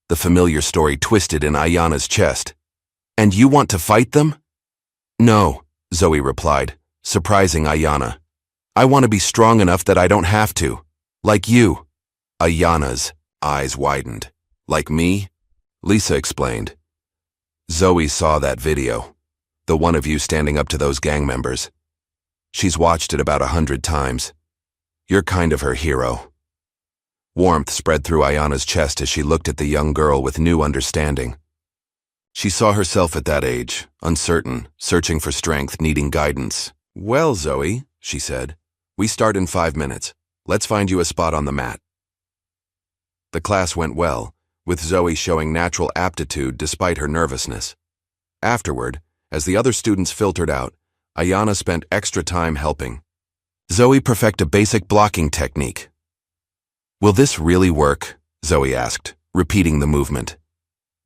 The familiar story twisted in Ayana's chest. And you want to fight them? No, Zoe replied, surprising Ayana. I want to be strong enough that I don't have to. Like you. Ayana's eyes widened. Like me? Lisa explained. Zoe saw that video. The one of you standing up to those gang members. She's watched it about 100 times. You're kind of her hero. Warmth spread through Ayana's chest as she looked at the young girl with new understanding. She saw herself at that age, uncertain, searching for strength, needing guidance. Well, Zoe, she said, we start in 5 minutes. Let's find you a spot on the mat. The class went well, with Zoe showing natural aptitude despite her nervousness. Afterward, as the other students filtered out, Ayana spent extra time helping. Zoe perfect a basic blocking technique. Will this really work? Zoe asked, repeating the movement.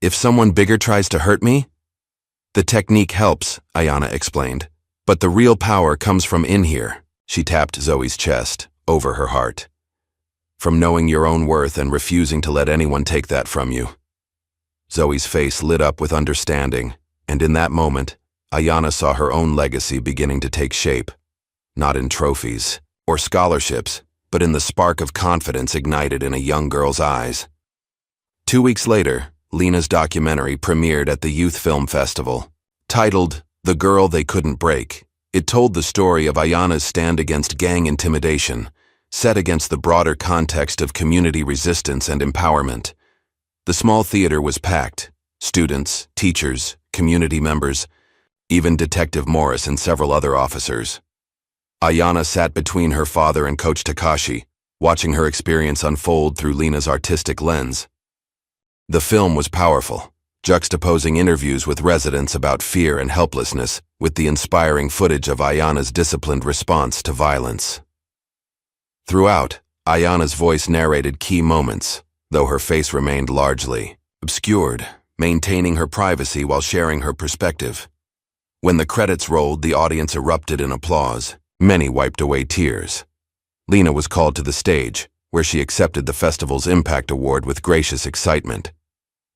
If someone bigger tries to hurt me? The technique helps, Ayana explained, but the real power comes from in here. She tapped Zoe's chest, over her heart. From knowing your own worth and refusing to let anyone take that from you. Zoe's face lit up with understanding, and in that moment, Ayana saw her own legacy beginning to take shape, not in trophies or scholarships, but in the spark of confidence ignited in a young girl's eyes. 2 weeks later, Lena's documentary premiered at the Youth Film Festival. Titled, The Girl They Couldn't Break, it told the story of Ayana's stand against gang intimidation, set against the broader context of community resistance and empowerment. The small theater was packed. Students, teachers, community members, even Detective Morris and several other officers. Ayana sat between her father and Coach Takashi, watching her experience unfold through Lena's artistic lens. The film was powerful, juxtaposing interviews with residents about fear and helplessness with the inspiring footage of Ayana's disciplined response to violence. Throughout, Ayana's voice narrated key moments, though her face remained largely obscured, maintaining her privacy while sharing her perspective. When the credits rolled, the audience erupted in applause. Many wiped away tears. Lena was called to the stage, where she accepted the festival's Impact Award with gracious excitement.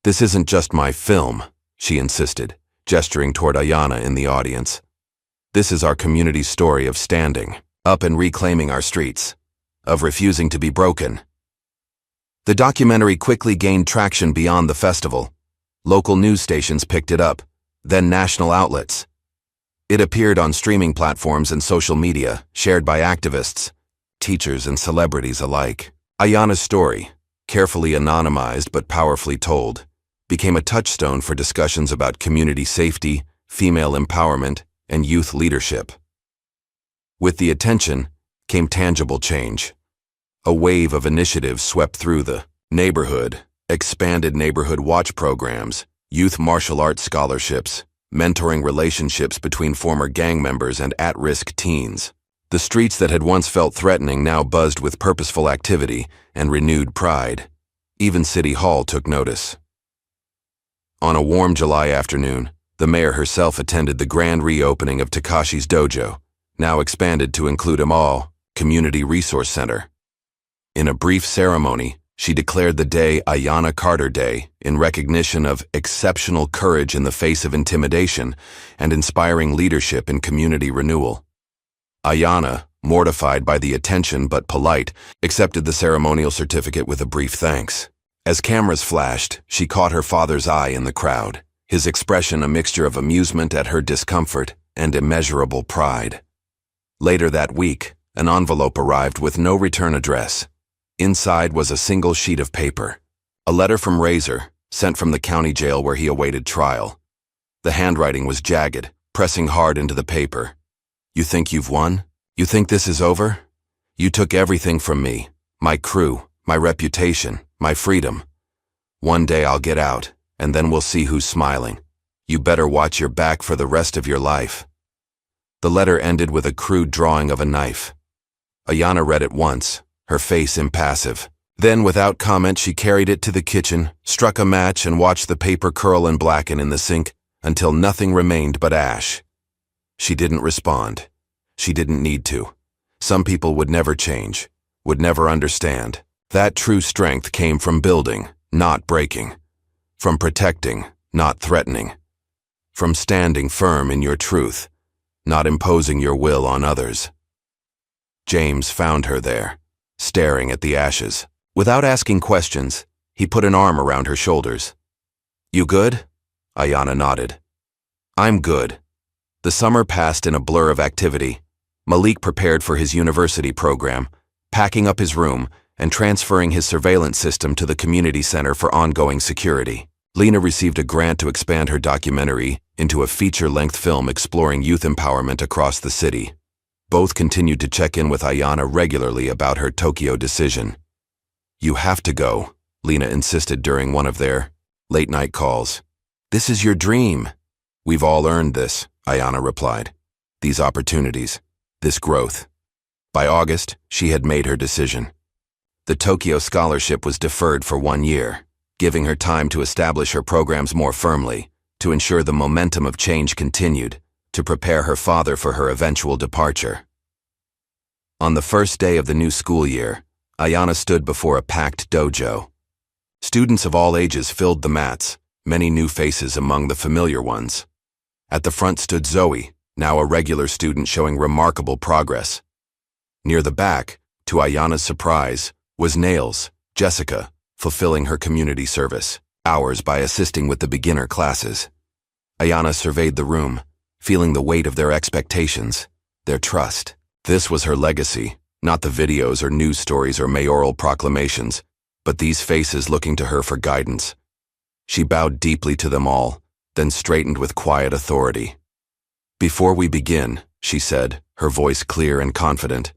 This isn't just my film, she insisted, gesturing toward Ayana in the audience. This is our community's story of standing up and reclaiming our streets, of refusing to be broken. The documentary quickly gained traction beyond the festival. Local news stations picked it up, then national outlets. It appeared on streaming platforms and social media, shared by activists, teachers, and celebrities alike. Ayana's story, carefully anonymized but powerfully told, became a touchstone for discussions about community safety, female empowerment, and youth leadership. With the attention came tangible change. A wave of initiatives swept through the neighborhood, expanded neighborhood watch programs, youth martial arts scholarships, mentoring relationships between former gang members and at-risk teens. The streets that had once felt threatening now buzzed with purposeful activity and renewed pride. Even City Hall took notice. On a warm July afternoon, the mayor herself attended the grand reopening of Takashi's dojo, now expanded to include a mall, community resource center. In a brief ceremony, she declared the day Ayana Carter Day in recognition of exceptional courage in the face of intimidation and inspiring leadership in community renewal. Ayana, mortified by the attention but polite, accepted the ceremonial certificate with a brief thanks. As cameras flashed, she caught her father's eye in the crowd, his expression a mixture of amusement at her discomfort and immeasurable pride. Later that week, an envelope arrived with no return address. Inside was a single sheet of paper, a letter from Razor, sent from the county jail where he awaited trial. The handwriting was jagged, pressing hard into the paper. "You think you've won? You think this is over? You took everything from me, my crew, my reputation, my freedom. One day I'll get out, and then we'll see who's smiling. You better watch your back for the rest of your life." The letter ended with a crude drawing of a knife. Ayana read it once, her face impassive. Then, without comment, she carried it to the kitchen, struck a match, and watched the paper curl and blacken in the sink until nothing remained but ash. She didn't respond. She didn't need to. Some people would never change, would never understand. That true strength came from building, not breaking. From protecting, not threatening. From standing firm in your truth, not imposing your will on others. James found her there, staring at the ashes. Without asking questions, he put an arm around her shoulders. "You good?" Ayana nodded. "I'm good." The summer passed in a blur of activity. Malik prepared for his university program, packing up his room and transferring his surveillance system to the community center for ongoing security. Lena received a grant to expand her documentary into a feature-length film exploring youth empowerment across the city. Both continued to check in with Ayana regularly about her Tokyo decision. "You have to go," Lena insisted during one of their late-night calls. "This is your dream." "We've all earned this," Ayana replied. "These opportunities, this growth." By August, she had made her decision. The Tokyo scholarship was deferred for 1 year, giving her time to establish her programs more firmly, to ensure the momentum of change continued, to prepare her father for her eventual departure. On the first day of the new school year, Ayana stood before a packed dojo. Students of all ages filled the mats, many new faces among the familiar ones. At the front stood Zoe, now a regular student showing remarkable progress. Near the back, to Ayana's surprise, was Nails, Jessica, fulfilling her community service, hours by assisting with the beginner classes. Ayana surveyed the room, feeling the weight of their expectations, their trust. This was her legacy, not the videos or news stories or mayoral proclamations, but these faces looking to her for guidance. She bowed deeply to them all, then straightened with quiet authority. "Before we begin," she said, her voice clear and confident,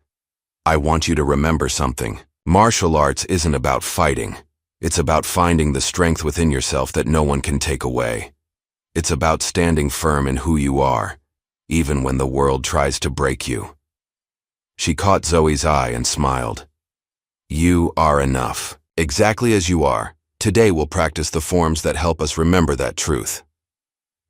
"I want you to remember something. Martial arts isn't about fighting. It's about finding the strength within yourself that no one can take away. It's about standing firm in who you are, even when the world tries to break you." She caught Zoe's eye and smiled. "You are enough, exactly as you are. Today we'll practice the forms that help us remember that truth."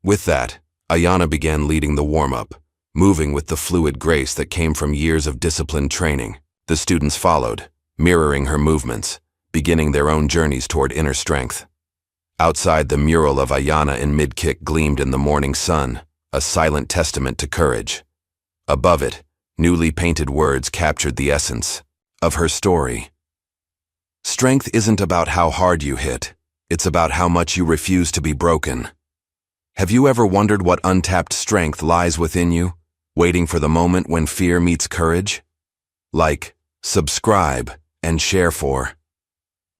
With that, Ayana began leading the warm-up, moving with the fluid grace that came from years of disciplined training. The students followed, mirroring her movements, beginning their own journeys toward inner strength. Outside, the mural of Ayana in mid-kick gleamed in the morning sun, a silent testament to courage. Above it, newly painted words captured the essence of her story. Strength isn't about how hard you hit, it's about how much you refuse to be broken. Have you ever wondered what untapped strength lies within you, waiting for the moment when fear meets courage? Like, subscribe, and share for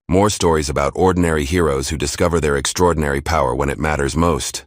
more stories about ordinary heroes who discover their extraordinary power when it matters most.